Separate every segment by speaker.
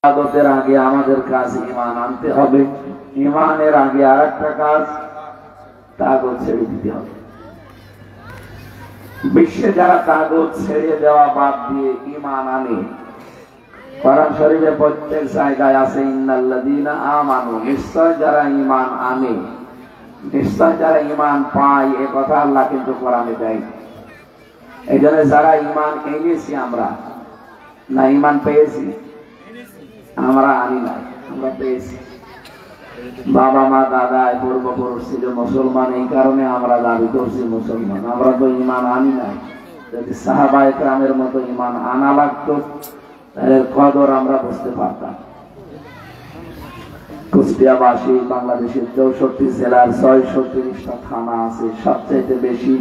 Speaker 1: ইবাদতের আগে আমাদের কাজ ঈমান আনতে হবে, ঈমানের আগে আরেকটা কাজ তাগুত ছেড়ে দিতে হবে। বিশ্বে যারা তাগুত ছেড়ে দেওয়া বাদ দিয়ে ঈমান আনে, কোরআন শরীফে প্রত্যেক জায়গায় আছে ইন্নাল্লাযীনা আমানু, নিশ্চয় যারা ঈমান আনে, নিশ্চয় যারা ঈমান পায়, এ কথা আল্লাহ কিন্তু কোরআনে দেয়। এই জন্য যারা ঈমান এনেছি আমরা, না ঈমান পেয়েছি, আমরা আনি নাই, আমরা পেয়েছি। বাবা মা দাদা পূর্বপুরুষ ছিল মুসলমান, এই কারণে আমরা দাবি করছি মুসলমান, আমরা তো ঈমান আনি নাই। যদি সাহাবায়ে কেরামের মতো ঈমান আনা লাগতো, এর কদর আমরা বুঝতে পারতাম। কুষ্টিয়াবাসী বাংলাদেশের 64 জেলার 630টা থানা আছে, সবচেয়ে বেশি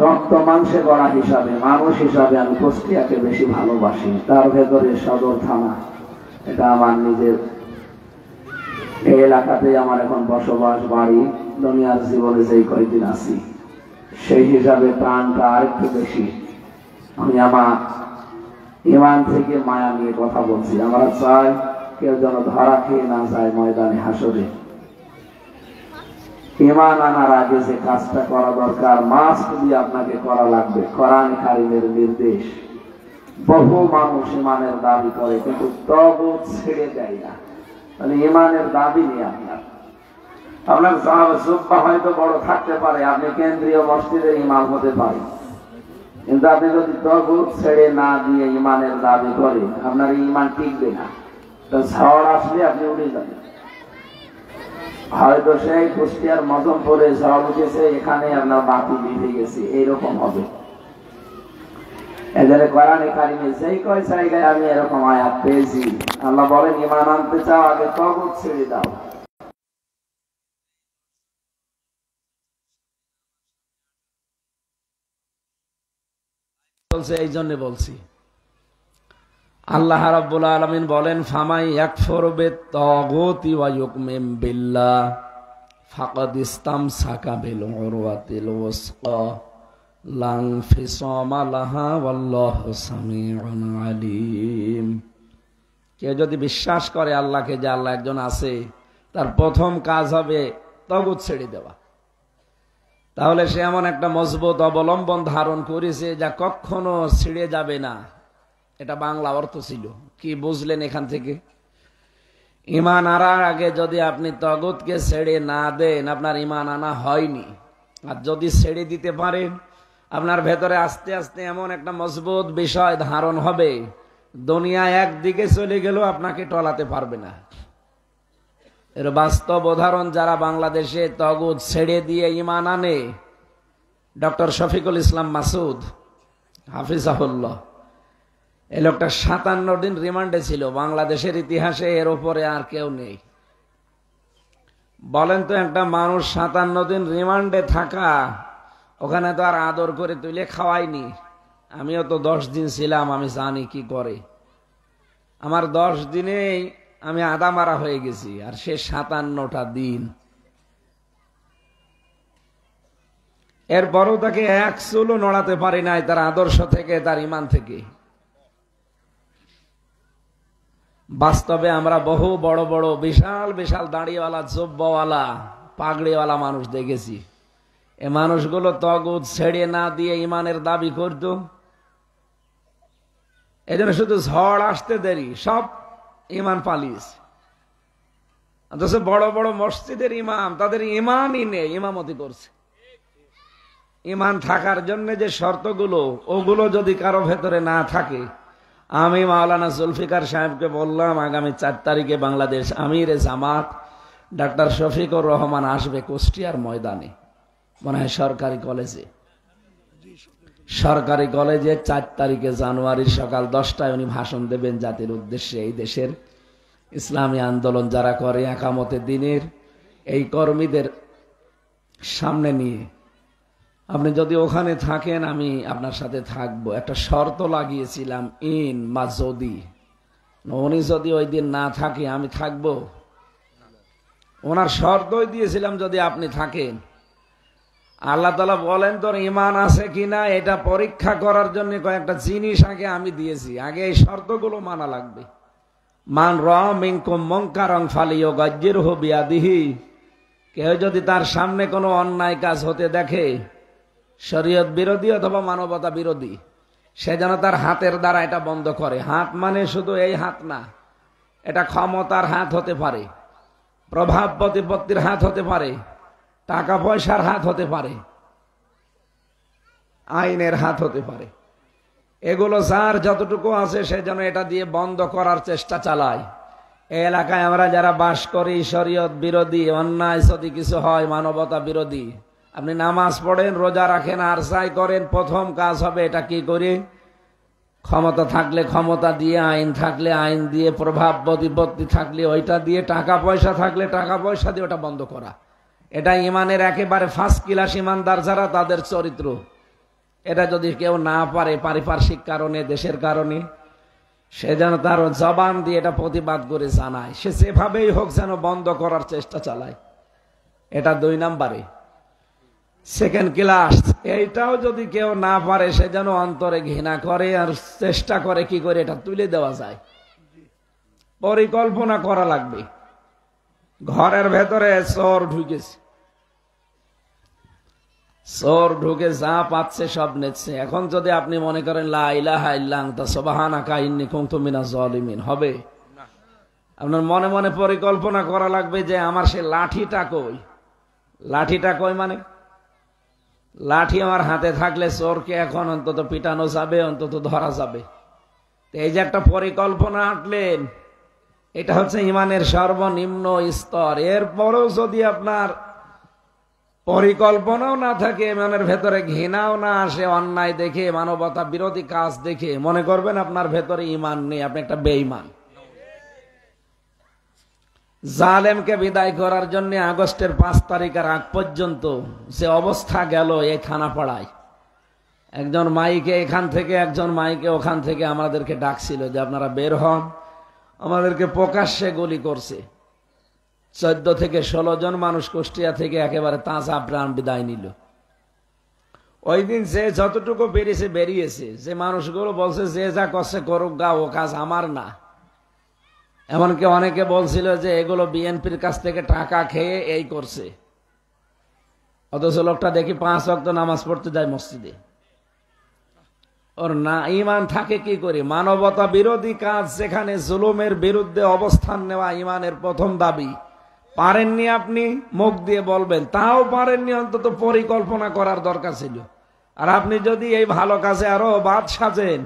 Speaker 1: রক্ত মাংসে গড়া হিসাবে, মানুষ হিসাবে আমি কুষ্টিয়াকে বেশি ভালোবাসি। তার ভেতরে সদর থানা, এটা আমার নিজের, এই এলাকাতে আমার এখন বসবাস, বাড়ি, দুনিয়ার জীবনে যেই কয়েকদিন আছি, সেই হিসাবে প্রাণটা আরেকটু বেশি। আমি আমার ঈমান থেকে মায়া নিয়ে কথা বলছি। আমরা চাই কেউ যেন ধরা খেয়ে না যায় ময়দানে হাসরে। ঈমান আনার আগে যে কাজটা করা দরকার, মাস্ট বি আপনাকে করা লাগবে, কোরআন কারীমের নির্দেশ। বহু মানুষ ঈমানের দাবি করে কিন্তু তাগুত ছেড়ে দেয় না। তাহলে ঈমানের দাবি নেই আপনার। আপনার জুব্বা হয়তো বড় থাকতে পারে, আপনি কেন্দ্রীয় মসজিদের ইমাম হতে পারেন, কিন্তু আপনি যদি তাগুত ছেড়ে না দিয়ে ঈমানের দাবি করেন, আপনার ঈমান টিকবে না। তো ঝড় আসলে আপনি উড়ে যাবেন। হয়তো সেই কুষ্টিয়ার মজমপুরে ঝড় উঠেছে, এখানে আপনার বাতি বেঁধে গেছে, এইরকম হবে। এদের কোরআনে কারিমে যেই কয় জায়গায় আমি এরকম আয়াত পেয়েছি, আল্লাহ বলেন ঈমান আনতে চাও আগে তাগুত ছেড়ে দাও।
Speaker 2: এই জন্য বলছি, আল্লাহ রাব্বুল আলামিন বলেন ফামাই ইয়াকফুর বিত-তাগুতি ওয়া ইউমিন বিল্লাহ ফাকাদ ইসতামসাকা বিল উরওয়াতিল ওয়াসকা লা ইনফিসামা লাহা ওয়াল্লাহু সামিউন আলীম। কেউ যদি বিশ্বাস করে আল্লাহকে, যে আল্লাহ একজন আছে, তার প্রথম কাজ হবে তাগুত ছেড়ে দেওয়া। তাহলে সে এমন একটা মজবুত অবলম্বন ধারণ করেছে যা কখনো ছিঁড়ে যাবে না। এটা বাংলা অর্থ ছিল। কি বুঝলেন এখান থেকে? ঈমান আনার আগে যদি আপনি তাগুতকে ছেড়ে না দেন, আপনার ঈমান আনা হয়নি। আর যদি ছেড়ে দিতে পারেন, আপনার ভেতরে আস্তে আস্তে এমন একটা মজবুত বিষয় ধারণ হবে, দুনিয়া একদিকে চলে গেলেও আপনাকে টলাতে পারবে না। এর বাস্তব উদাহরণ যারা বাংলাদেশে তাগুত ছেড়ে দিয়ে ঈমান আনে, ডক্টর শফিকুল ইসলাম মাসুদ হাফিজাহুল্লাহ, এই লোকটা 57 দিন রিমান্ডে ছিল। বাংলাদেশের ইতিহাসে এর উপরে আর কেউ নেই। বলেন তো, একটা মানুষ 57 দিন রিমান্ডে থাকা, ওখানে তো আর আদর করে তুলে খাওয়াইনি। আমিও তো 10 দিন ছিলাম, আমি জানি কি করে। আমার 10 দিনেই আমি আদা মারা হয়ে গেছি, আর সে 57টা দিন। এরপরও তাকে এক চুলও নড়াতে পারি নাই, তার আদর্শ থেকে, তার ঈমান থেকে। বাস্তবে আমরা বহু বড় বড় বিশাল বিশাল দাড়িওয়ালা, জুব্বাওয়ালা, পাগড়িওয়ালা মানুষ দেখেছি। এ মানুষগুলো তাগুত ছেড়ে না দিয়ে ঈমানের দাবি করত। এজন্য শুধু ঝড় আসতে দেরি, সব ঈমান পালিয়েছে। অথচ বড় বড় মসজিদের ইমাম, তাদের ঈমানই নেই, ইমামতি করছে। ঈমান থাকার জন্য যে শর্তগুলো, ওগুলো যদি কারো ভেতরে না থাকে, আমি মাওলানা জুলফিকার সাহেবকে বললাম আগামী 4 তারিখে বাংলাদেশ আমিরে জামাত ডাক্তার শফিকুর রহমান আসবে কুষ্টিয়ার ময়দানে, মনে হয় সরকারি কলেজে। সরকারি কলেজে 4 তারিখে জানুয়ারির সকাল 10টায় উনি ভাষণ দেবেন জাতির উদ্দেশ্যে। এই দেশের ইসলামী আন্দোলন যারা করে, একামতে দিনের এই কর্মীদের সামনে নিয়ে, আপনি যদি ওখানে থাকেন আমি আপনার সাথে থাকবো। একটা শর্ত লাগিয়েছিলাম, ইন মা যদি, উনি যদি ওই দিন না থাকে আমি থাকবো। ওনার শর্তই দিয়েছিলাম যদি আপনি থাকেন। আল্লাহ তাআলা বলেন তোর ঈমান আছে কিনা এটা পরীক্ষা করার জন্য কয়েকটা জিনিস আগে আমি দিয়েছি, আগে এই শর্তগুলো মানা লাগবে। মান রাআ মিনকুম মুনকারান ফালিয়ুগায়্যিরহু বিয়াদিহি, কেউ যদি তার সামনে কোনো অন্যায় কাজ হতে দেখে, শরীয়ত বিরোধী অথবা মানবতা বিরোধী, সে যেন তার হাতের দ্বারা এটা বন্ধ করে। হাত মানে শুধু এই হাত না, এটা ক্ষমতার হাত হতে পারে, প্রভাব প্রতিপত্তির হাত হতে পারে, টাকা পয়সার হাত হতে পারে, আইনের হাত হতে পারে। এগুলো যার যতটুকু আছে সে যেন এটা দিয়ে বন্ধ করার চেষ্টা চালায়। এই এলাকায় আমরা যারা বাস করি, শরীয়ত বিরোধী অন্যায় যদি কিছু হয়, মানবতা বিরোধী, আপনি নামাজ পড়েন, রোজা রাখেন, আর যাই করেন, প্রথম কাজ হবে এটা কি করে, ক্ষমতা থাকলে ক্ষমতা দিয়ে, আইন থাকলে আইন দিয়ে, প্রভাব প্রতিপত্তি থাকলে ওইটা দিয়ে, টাকা পয়সা থাকলে টাকা পয়সা দিয়ে ওটা বন্ধ করা। এটা ইমানের একেবারে ফার্স্ট ক্লাস ইমানদার যারা, তাদের চরিত্র। এটা যদি কেউ না পারে পারিপার্শ্বিক কারণে, দেশের কারণে, সে যেন তার জবান দিয়ে এটা প্রতিবাদ করে জানায়, সে যেভাবেই হোক যেন বন্ধ করার চেষ্টা চালায়। এটা 2 নম্বরে। সেকেন্ড ক্লাস, এইটাও যদি কেউ না পারে, সে যেন অন্তরে ঘৃণা করে আর চেষ্টা করে কি করে এটা তুলে দেওয়া যায়। পরিকল্পনা করা লাগবে। ঘরের ভেতরে চোর ঢুকেছে, চোর ঢুকে যা পাচ্ছে সব নেচ্ছে। এখন যদি আপনি মনে করেন লা ইলাহা ইল্লা আনতা সুবহানাকা ইন্নী কুনতু মিনাজ জালিমিন, হবে? আপনার মনে মনে পরিকল্পনা করা লাগবে যে আমার সে লাঠিটা কই। লাঠিটা কই মানে লাঠি আমার হাতে থাকলে চোরকে এখন অন্তত পিটানো যাবে, অন্তত ধরা যাবে। এই যে একটা পরিকল্পনা আঁটলেন, এটা হচ্ছে ইমানের সর্বনিম্ন স্তর। এরপরেও যদি আপনার পরিকল্পনাও না থাকে, ইমানের ভেতরে ঘৃণাও না আসে, অন্যায় দেখে, মানবতা বিরোধী কাজ দেখে, মনে করবেন আপনার ভেতরে ইমান নেই, আপনি একটা বেঈমান। জালেমকে বিদায় করার জন্য আগস্টের 5 তারিখের আগ পর্যন্ত যে অবস্থা গেল এই থানাপাড়ায়, একজন মাইকে এখান থেকে, একজন মাইকে ওখান থেকে আমাদেরকে ডাকছিল যে আপনারা বের হন। আমাদেরকে প্রকাশ্যে গুলি করছে। 14 থেকে 16 জন মানুষ কুষ্টিয়া থেকে একেবারে তাজা প্রাণ বিদায় নিল। ওই দিন যে যতটুকু বেরিয়েছে বেরিয়েছে, যে মানুষগুলো বলছে যে যা করছে করুক গা, ও কাজ আমার না। এমনকি অনেকে বলছিল যে এগুলো বিএনপির কাছ থেকে টাকা খেয়ে এই করছে, অথচ লোকটা দেখি 5 ওয়াক্ত নামাজ পড়তে যায় মসজিদে। ওর না ইমান থাকে কি করে? মানবতা বিরোধী কাজ, যেখানে জুলুমের বিরুদ্ধে অবস্থান নেওয়া ইমানের প্রথম দাবি, পারেননি আপনি, মুখ দিয়ে বলবেন, তাও পারেননি, অন্তত পরিকল্পনা করার দরকার ছিল। আর আপনি যদি এই ভালো কাজে আরো বাদ সাজেন,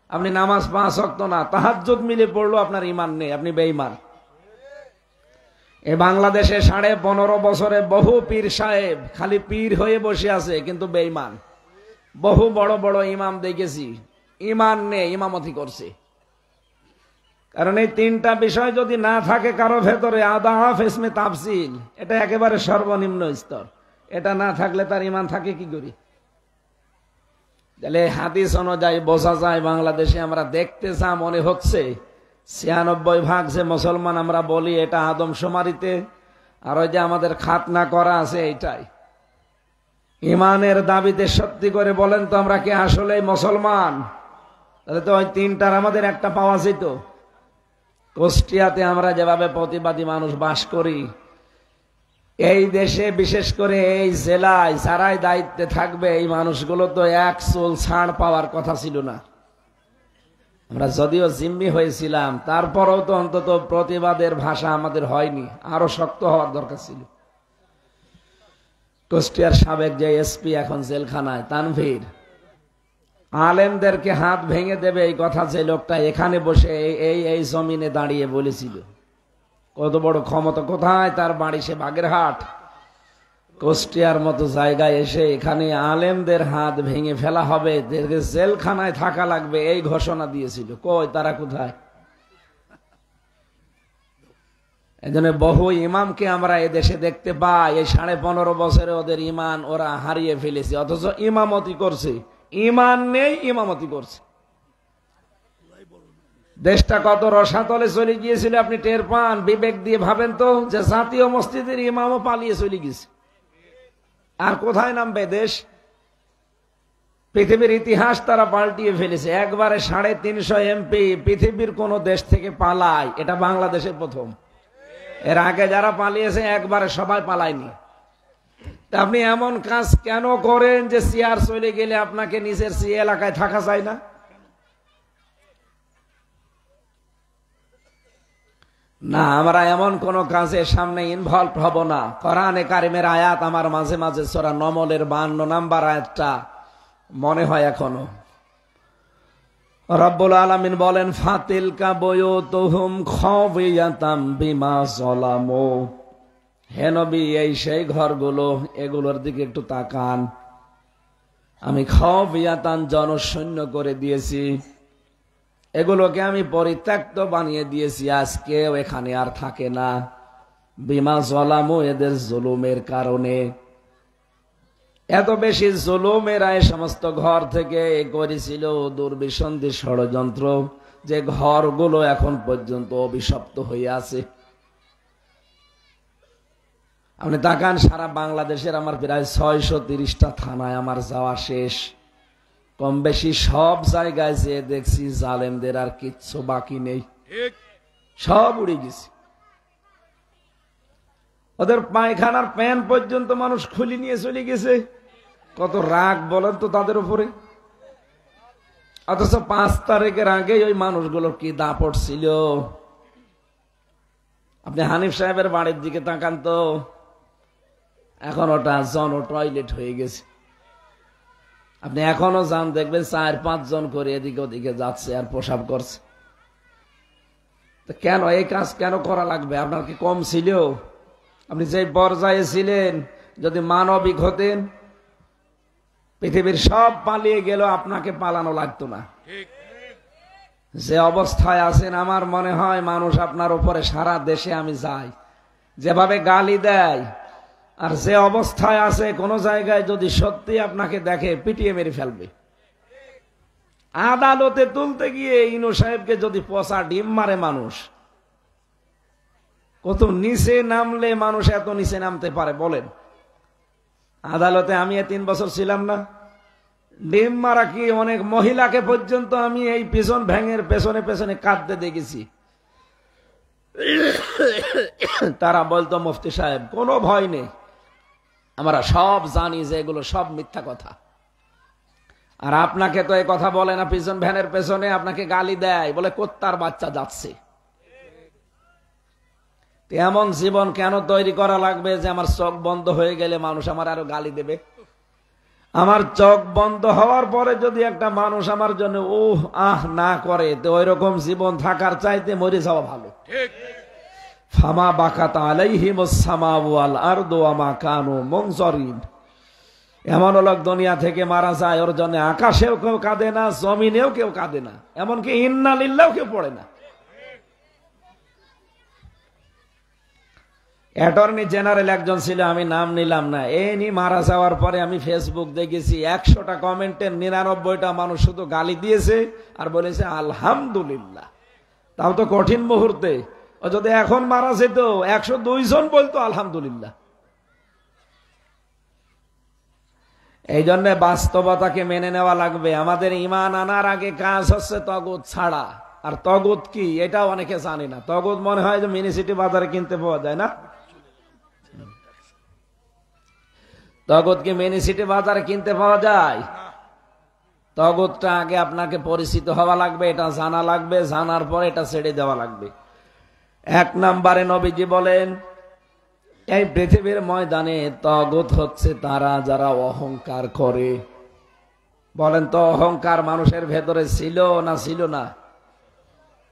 Speaker 2: আপনি নামাজ 5 ওয়াক্ত না, তাহাজ্জুদ মিলে পড়লো, আপনার ইমান নেই, আপনি বেঈমান। এই বাংলাদেশে 15.5 বছরে বহু পীর সাহেব খালি পীর হয়ে বসে আছে, কিন্তু বেঈমান। বহু বড় বড় ইমাম দেখেছি, ইমান নেই, ইমামতি করছে। কারণ এই 3টা বিষয় যদি না থাকে কারো ভেতরে, আদাফ ইসমে তাফসিল, এটা একেবারে সর্বনিম্ন স্তর। এটা না থাকলে তার ইমান থাকে কি করি? তাহলে হাদিস অনুযায়ী বোঝা যায়, বাংলাদেশে আমরা দেখতে যা মনে হচ্ছে, 96% যে মুসলমান আমরা বলি, এটা আদমশুমারিতে, আর ওই যে আমাদের খাতনা করা আছে, এইটাই। ইমানের দাবিতে সত্যি করে বলেন তো, আমরা কি আসলে মুসলমান? তাহলে তো ওই 3টার আমাদের একটা পাওয়া যেত। কুষ্টিয়াতে আমরা যেভাবে প্রতিবাদী মানুষ বাস করি, এই দেশে বিশেষ করে এই জেলায় যারাই দায়িত্বে থাকবে, এই মানুষগুলো তো 1 চুল ছাড় পাওয়ার কথা ছিল না। আমরা যদিও জিম্মি হয়েছিলাম, তারপরেও তো অন্তত প্রতিবাদের ভাষা আমাদের হয়নি, আরো শক্ত হওয়ার দরকার ছিল। কুষ্টিয়ার সাবেক যে এসপি এখন জেলখানায়, তানভীর, আলেমদেরকে হাত ভেঙে দেবে এই কথা যে লোকটা এখানে বসে এই জমিনে দাঁড়িয়ে বলেছিল, কত বড় ক্ষমতা! কোথায় তার বাড়ি? সে বাগেরহাট। কুষ্টিয়ার মতো জায়গায় এসে এখানে আলেমদের হাত ভেঙে ফেলা হবে, জেলখানায় থাকা লাগবে, এই ঘোষণা দিয়েছিল। কই তারা কোথায়? এজন্য বহু ইমামকে আমরা এদেশে দেখতে পাই, এই 15.5 বছরে ওদের ইমান ওরা হারিয়ে ফেলেছে, অথচ ইমামতি করছে। ইমান নেই, ইমামতি করছে। দেশটা কত রসাতলে চলে গিয়েছিল আপনি টের পান? বিবেক দিয়ে ভাবেন তো, যে জাতীয় মসজিদের ইমামও পালিয়ে চলে গেছে। আর কোথায় নামবে দেশ? পৃথিবীর ইতিহাস তারা পাল্টিয়ে ফেলেছে। একবারে 350 এমপি পৃথিবীর কোন দেশ থেকে পালায়, এটা বাংলাদেশের প্রথম। এর আগে যারা পালিয়েছে একবারে সবাই পালায়নি। তা আপনি এমন কাজ কেন করেন যে সিআর চলে গেলে আপনাকে নিজের সি এলাকায় থাকা যায় না? না, আমরা এমন কোন কাজের সামনে ইনভলভ হব না। কোরআনে কারিমের আয়াত আমার মাঝে মাঝে সূরা নমলের 52 নম্বর আয়াতটা মনে হয় এখনো। রব্বুল আলামিন বলেন, ফাতিলকা বুয়ুতুহুম খাওয়িয়াতাম বিমা যালামু। হে নবী, এই সেই ঘরগুলো, এগুলোর দিকে একটু তাকান। আমি খাওয়িয়াতান জনশূন্য করে দিয়েছি, এগুলোকে আমি পরিত্যক্ত বানিয়ে দিয়েছি, আজকেও এখানে আর থাকে না। বিমা যালামু, এদের জুলুমের কারণে। এত বেশি জুলুমেরা এই সমস্ত ঘর থেকে করেছিল দুর্বিসন্ধি ষড়যন্ত্র, যে ঘরগুলো এখন পর্যন্ত অভিশপ্ত হয়ে আছে। আপনি তাকান, সারা বাংলাদেশের আমার প্রায় 630টা থানায় আমার যাওয়া শেষ। কম বেশি সব জায়গায় যে দেখছি জালেমদের আর কিচ্ছু বাকি নেই, সব উড়ে গেছে। ওদের পায়খানার প্যান পর্যন্ত মানুষ খুলে নিয়ে চলে গেছে। কত রাগ বলেন তো তাদের উপরে। অথচ 5 তারিখের আগে ওই মানুষগুলোর কি দাপট ছিল। আপনি হানিফ সাহেবের বাড়ির দিকে তাকান তো, এখন ওটা জন টয়লেট হয়ে গেছে। আপনি এখনো যান, দেখবেন 4-5 জন করে এদিকে ওদিকে যাচ্ছে আর প্রসাব করছে। তো কেন এই কাজ কেন করা লাগবে? আপনার কি কম ছিল? আপনি যে পর্যায়ে ছিলেন, যদি মানবিক হতেন, পৃথিবীর সব পালিয়ে গেল, আপনাকে পালানো লাগতো না। যে অবস্থায় আছেন, আমার মনে হয় মানুষ আপনার উপরে, সারা দেশে আমি যাই, যেভাবে গালি দেয়, আর যে অবস্থায় আছে, কোন জায়গায় যদি সত্যি আপনাকে দেখে পিটিয়ে মেরে ফেলবে। আদালতে তুলতে গিয়ে ইনু সাহেবকে যদি পচা ডিম মারে মানুষ, কত নিচে নামলে মানুষ এত নিচে নামতে পারে বলেন? আদালতে আমি 3 বছর ছিলাম না, ডিম মারা কি অনেক মহিলাকে পর্যন্ত আমি এই পিছন ভ্যাঙের পেছনে পেছনে কাঁদতে দেখেছি। তারা বলতো, মুফতি সাহেব কোনো ভয় নেই, আমরা সব জানি যে এগুলো সব মিথ্যা কথা। আর আপনাকে তো এই কথা বলে না, পিছন ভ্যানের পেছনে আপনাকে গালি দেয়, বলে কুত্তার বাচ্চা যাচ্ছে। এমন জীবন কেন তৈরি করা লাগবে যে আমার চোখ বন্ধ হয়ে গেলে মানুষ আমার আরো গালি দেবে? আমার চোখ বন্ধ হওয়ার পরে যদি একটা মানুষ আমার জন্য আহ না করে, তো ওই রকম জীবন থাকার চাইতে মরে যাওয়া ভালো। ফামা বাকাত আলাইহিমুস সামাওয়াতু ওয়াল আরদু ওয়া মা কানু মুনজারিন। এমন লোক দুনিয়া থেকে মারা যায়, ওর জন্য আকাশেও কেউ কাঁদে না, জমিনেও কেউ কাঁদে না, এমনকি ইন্না লিল্লাহ কেউ পড়ে না। অ্যাটর্নি জেনারেল একজন ছিল, আমি নাম নিলাম না, এনি মারা যাওয়ার পরে আমি ফেসবুক দেখেছি 100টা কমেন্টের 99টা মানুষ শুধু গালি দিয়েছে আর বলেছে আলহামদুলিল্লাহ। তাও তো কঠিন মুহূর্তে। ও যদি এখন মারা যেত 102 জন বলতো আলহামদুলিল্লাহ। এই জন্য বাস্তবতাকে মেনে নেওয়া লাগবে। আমাদের ঈমান আনার আগে কাজ হচ্ছে তগুত ছাড়া। আর তগুত কি, এটা অনেকে জানে না। তগুত মনে হয় যে মিনিসিটি বাজারে কিনতে পাওয়া যায় না। তগুত কি মিনিসিটি বাজারে কিনতে পাওয়া যায়? তগুতটা আগে আপনাকে পরিচিত হওয়া লাগবে, এটা জানা লাগবে, জানার পর এটা ছেড়ে দেওয়া লাগবে। 1 নম্বরে নবীজি বলেন, এই পৃথিবীর ময়দানে তগুত হচ্ছে তারা যারা অহংকার করে। বলেন তো, অহংকার মানুষের ভেতরে ছিল না ছিল না?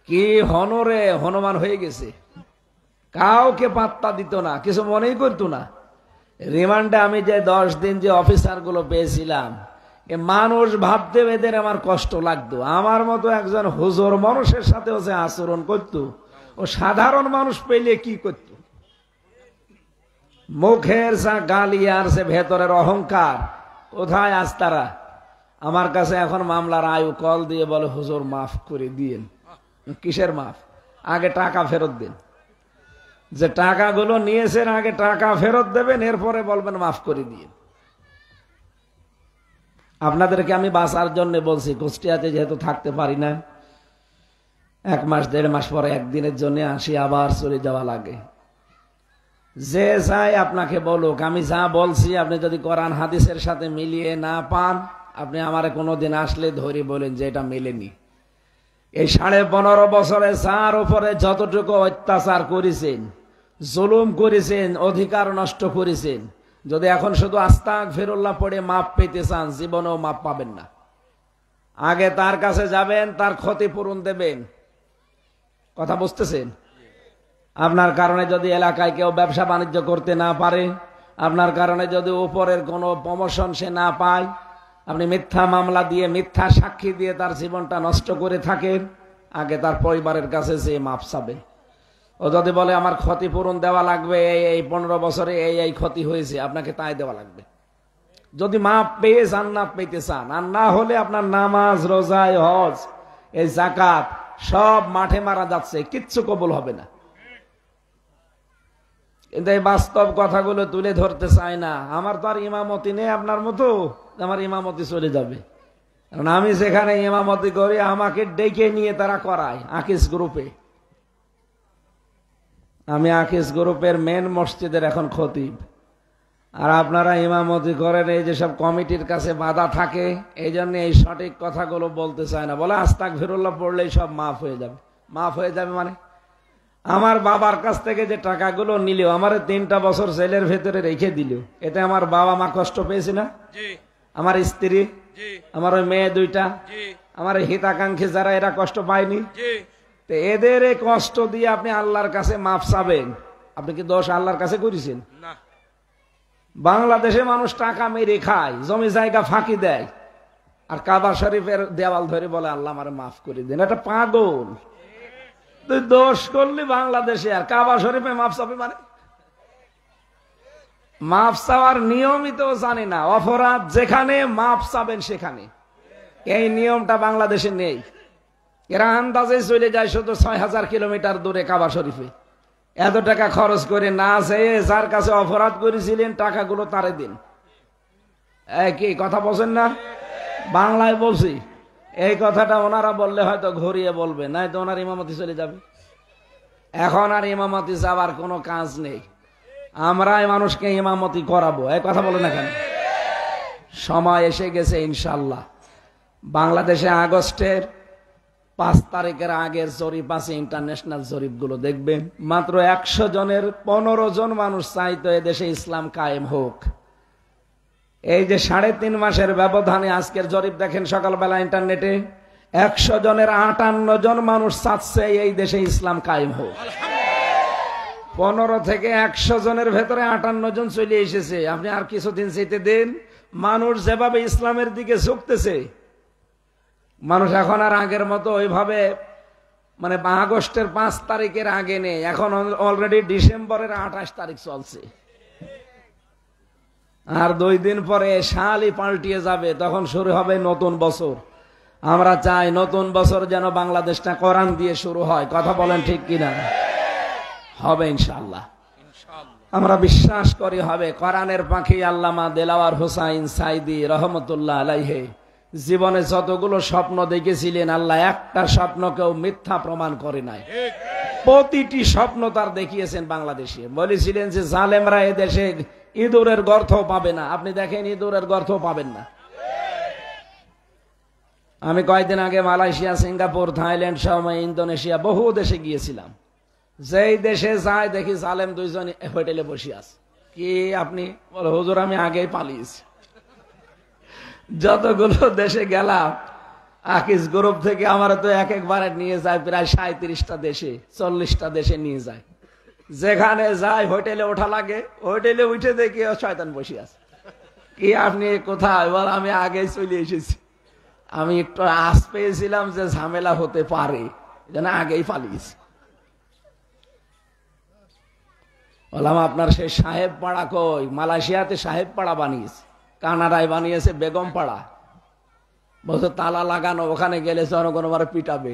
Speaker 2: কি হনরে হনুমান হয়ে গেছে, কাউকে পাত্তা দিত না, কিছু মনেই করতো না। রিমান্ডে আমি যে 10 দিন যে অফিসার গুলো পেয়েছিলাম, এ মানুষ ভাবতে এদের আমার কষ্ট লাগতো। আমার মতো একজন হুজুর মানুষের সাথেও যে আচরণ করতো, ও সাধারণ মানুষ পেলে কি করত? মুখের যা গালি আর সে ভেতরের অহংকার, কোথায় আজ তারা? আমার কাছে এখন মামলার আয়ু কল দিয়ে বলে, হুজুর মাফ করে দিয়েন। কিসের মাফ? আগে টাকা ফেরত দিন। যে টাকাগুলো নিয়েছেন আগে টাকা ফেরত দেবেন, এরপরে বলবেন মাফ করে দিয়েন। আপনাদেরকে আমি বাঁচার জন্য বলছি, কুষ্টিয়াতে যেহেতু থাকতে পারি না, 1 মাস 1.5 মাস পরে একদিনের জন্য আসি, আবার চলে যাওয়া লাগে। যে চাই আপনাকে বলুক, আমি যা বলছি আপনি যদি কোরআন হাদিসের সাথে মিলিয়ে না পান, আপনি আমারে কোনোদিন আসলে ধরে বলেন যে এটা মেলেনি। এই 15.5 বছরে যার উপরে যতটুকু অত্যাচার করেছেন, জুলুম করেছেন, অধিকার নষ্ট করেছেন, যদি এখন শুধু আস্তাগফিরুল্লাহ পড়ে মাপ পেতে চান, জীবনেও মাপ পাবেন না। আগে তার কাছে যাবেন, তার ক্ষতিপূরণ দেবেন। কথা বুঝতেছেন? আপনার কারণে যদি এলাকায় কেউ ব্যবসা বাণিজ্য করতে না পারে, আপনার কারণে যদি উপরের কোনো প্রমোশন সে না পায়, আপনি মিথ্যা মামলা দিয়ে, মিথ্যা সাক্ষী দিয়ে তার জীবনটা নষ্ট করে থাকেন, আগে তার পরিবারের কাছে যে মাপ চাবেন। ও যদি বলে আমার ক্ষতিপূরণ দেওয়া লাগবে, এই 15 বছরে এই ক্ষতি হয়েছে, আপনাকে তাই দেওয়া লাগবে। যদি মাপ পেয়ে জান্নাত পেতে চান, আর না হলে আপনার নামাজ, রোজা, হজ, এই যাকাত সব মাঠে মারা যাচ্ছে, কিচ্ছু কবুল হবে না। কিন্তু এই বাস্তব কথাগুলো তুলে ধরতে চায় না। আমার তো আর ইমামতি নেই আপনার মতো, আমার ইমামতি চলে যাবে। কারণ আমি যেখানে ইমামতি করি, আমাকে ডেকে নিয়ে তারা করায় আকিস গ্রুপে। আমি আকিস গ্রুপের মেন মসজিদের এখন খতিব, আর আপনারা ইমামতি করেন এই যেসব কমিটির কাছে বাধা থাকে, এই জন্য এই সঠিক কথাগুলো বলতে চায় না। বলে আস্তাগফিরুল্লাহ পড়লেই সব মাফ হয়ে যাবে। মাফ হয়ে যাবে মানে? আমার বাবার কাছ থেকে যে টাকাগুলো নিল, আমার 3টা বছর জেলের ভেতরে রেখে দিল, এতে আমার বাবা মা কষ্ট পেয়েছে না? আমার স্ত্রী, আমার ওই মেয়ে 2টা, আমার হিতাকাঙ্ক্ষী যারা, এরা কষ্ট পায়নি? তো এদের এই কষ্ট দিয়ে আপনি আল্লাহর কাছে মাফ চাবেন, আপনি কি দোষ আল্লাহর কাছে করেছেন? না। বাংলাদেশে মানুষ টাকা মেরে খায়, জমি জায়গা ফাঁকি দেয়, আর কাবা শরীফের দেওয়াল ধরে বলে আল্লাহ আমারে মাফ করে দেন। এটা পাগল। তুই দোষ করলি বাংলাদেশে, আর কাবা শরীফে মাফ চাবে মানে? মাফ চাওয়ার নিয়মই তো জানি না। অপরাধ যেখানে, মাফ চাবেন সেখানে। এই নিয়মটা বাংলাদেশে নেই। এরা আন্দাজে চলে যায় শুধু 6000 কিলোমিটার দূরে কাবা শরীফে, এত টাকা খরচ করে না যেয়ে যার কাছে অপরাধ করেছিলেন টাকাগুলো তারে দিন। কি কথা বলছেন না? বাংলায় বলছি। এই কথাটা ওনারা বললে হয়তো ঘুরিয়ে বলবে, নাই তো ওনার ইমামতি চলে যাবে। এখন আর ইমামতি যাওয়ার কোনো কাজ নেই, আমরাই মানুষকে ইমামতি করাবো। এই কথা বলে না কেন? সময় এসে গেছে ইনশাল্লাহ। বাংলাদেশে আগস্টের 5 তারিখের আগের জরিপ আছে, ইন্টারন্যাশনাল জরিপগুলো দেখবেন। মাত্র 100 জনের 15 জন মানুষ চাইতো এদেশে ইসলাম কায়েম হোক। এই যে 3.5 মাসের ব্যবধানে আজকের জরিপ দেখেন সকালবেলা ইন্টারনেটে, 100 জনের 58 জন মানুষ চাচ্ছে এই দেশে ইসলাম কায়েম হোক। 15 থেকে 100 জনের ভেতরে 58 জন চলে এসেছে। আপনি আর কিছুদিন যেতে দেন, মানুষ যেভাবে ইসলামের দিকে ঝুঁকতেছে, মানুষ এখন আর আগের মতো ওইভাবে মানে আগস্টের 5 তারিখের আগে নেই। এখন অলরেডি ডিসেম্বরের 28 তারিখ চলছে, আর 2 দিন পরে সালই পাল্টিয়ে যাবে, তখন শুরু হবে নতুন বছর। আমরা চাই নতুন বছর যেন বাংলাদেশটা কোরআন দিয়ে শুরু হয়। কথা বলেন ঠিক কিনা? হবে ইনশাআল্লাহ। আমরা বিশ্বাস করি হবে। কোরআনের পাখি আল্লামা দেলাওয়ার হোসাইন সাইদি রহমতুল্লাহ আলাইহি জীবনে যতগুলো স্বপ্ন দেখেছিলেন, আল্লাহ একটা স্বপ্নকেও মিথ্যা প্রমাণ করে নাই। প্রতিটি স্বপ্ন তার দেখিয়েছেন বাংলাদেশে। বলেছিলেন যে জালেমরা এদেশে ইঁদুরের গর্ত পাবে না। আপনি দেখেন ইঁদুরের গর্ত পাবেন না। আমি কয়েকদিন আগে মালয়েশিয়া, সিঙ্গাপুর, থাইল্যান্ড সহ ইন্দোনেশিয়া বহু দেশে গিয়েছিলাম। যেই দেশে যায় দেখি জালেম 2 জন হোটেলে বসে আছে। কি আপনি? বলে হুজুর আমি আগেই পালিয়েছি। যতগুলো দেশে গেলাম আকিস গ্রুপ থেকে আমার তো একবারে নিয়ে যায় প্রায় 37টা দেশে, 40টা দেশে নিয়ে যায়। যেখানে যায় হোটেলে ওঠা লাগে, হোটেলে উঠে দেখি শয়তান বসে আছে। কি আপনি কোথায়? বল আমি আগেই চলে এসেছি। আমি একটু আশ পেয়েছিলাম যে ঝামেলা হতে পারে, যেন আগেই পালিয়েছি। বললাম আপনার সেই সাহেব পাড়া কই? মালয়েশিয়াতে সাহেব পাড়া বানিয়েছে, কানাডায় বানিয়েছে বেগম পাড়া। বলছে তালা লাগানো, ওখানে গেলে জনগণ আবার পিটাবে।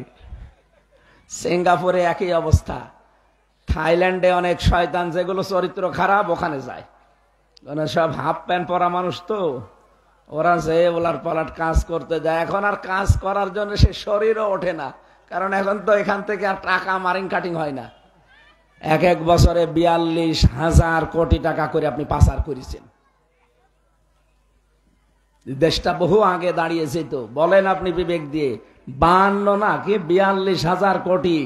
Speaker 2: সিঙ্গাপুরে একই অবস্থা। থাইল্যান্ডে অনেক শয়তান যেগুলো চরিত্র খারাপ ওখানে যায়, সব হাফ প্যান্ট পরা মানুষ তো ওরা যে ওলার পালাট কাজ করতে যায়, এখন আর কাজ করার জন্য সে শরীরও ওঠে না, কারণ এখন তো এখান থেকে আর টাকা মারিং কাটিং হয় না। এক এক বছরে 42,000 কোটি টাকা করে আপনি পাচার করেছেন। দেশটা বহু আগে দাঁড়িয়েছে তো, বলেন আপনি বিবেক দিয়ে। 52 না কি 42,000 কোটি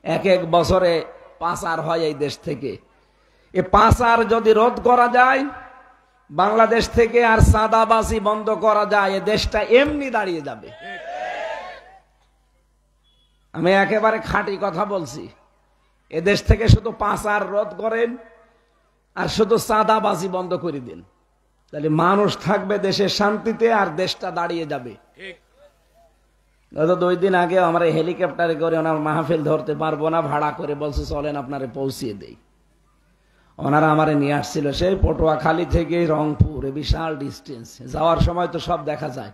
Speaker 2: এক এক বছরে পাচার হয় এই দেশ থেকে। এ পাচার যদি রোধ করা যায় বাংলাদেশ থেকে, আর চাঁদাবাজি বন্ধ করা যায়, এ দেশটা এমনি দাঁড়িয়ে যাবে। আমি একেবারে খাঁটি কথা বলছি। এ দেশ থেকে শুধু পাচার রোধ করেন আর শুধু চাঁদাবাজি বন্ধ করে দিন, তাহলে মানুষ থাকবে দেশের শান্তিতে, আর দেশটা দাঁড়িয়ে যাবে। গত 2 দিন আগে আমরা হেলিকপ্টারে করে ওনার মাহফিল ধরতে পারবো না, ভাড়া করে বলছে চলেন আপনারে পৌঁছিয়ে দেই। ওনারা আমারে নিয়ে আসছিল সেই পটুয়াখালী থেকে রংপুর, বিশাল ডিস্টেন্স। যাওয়ার সময় তো সব দেখা যায়।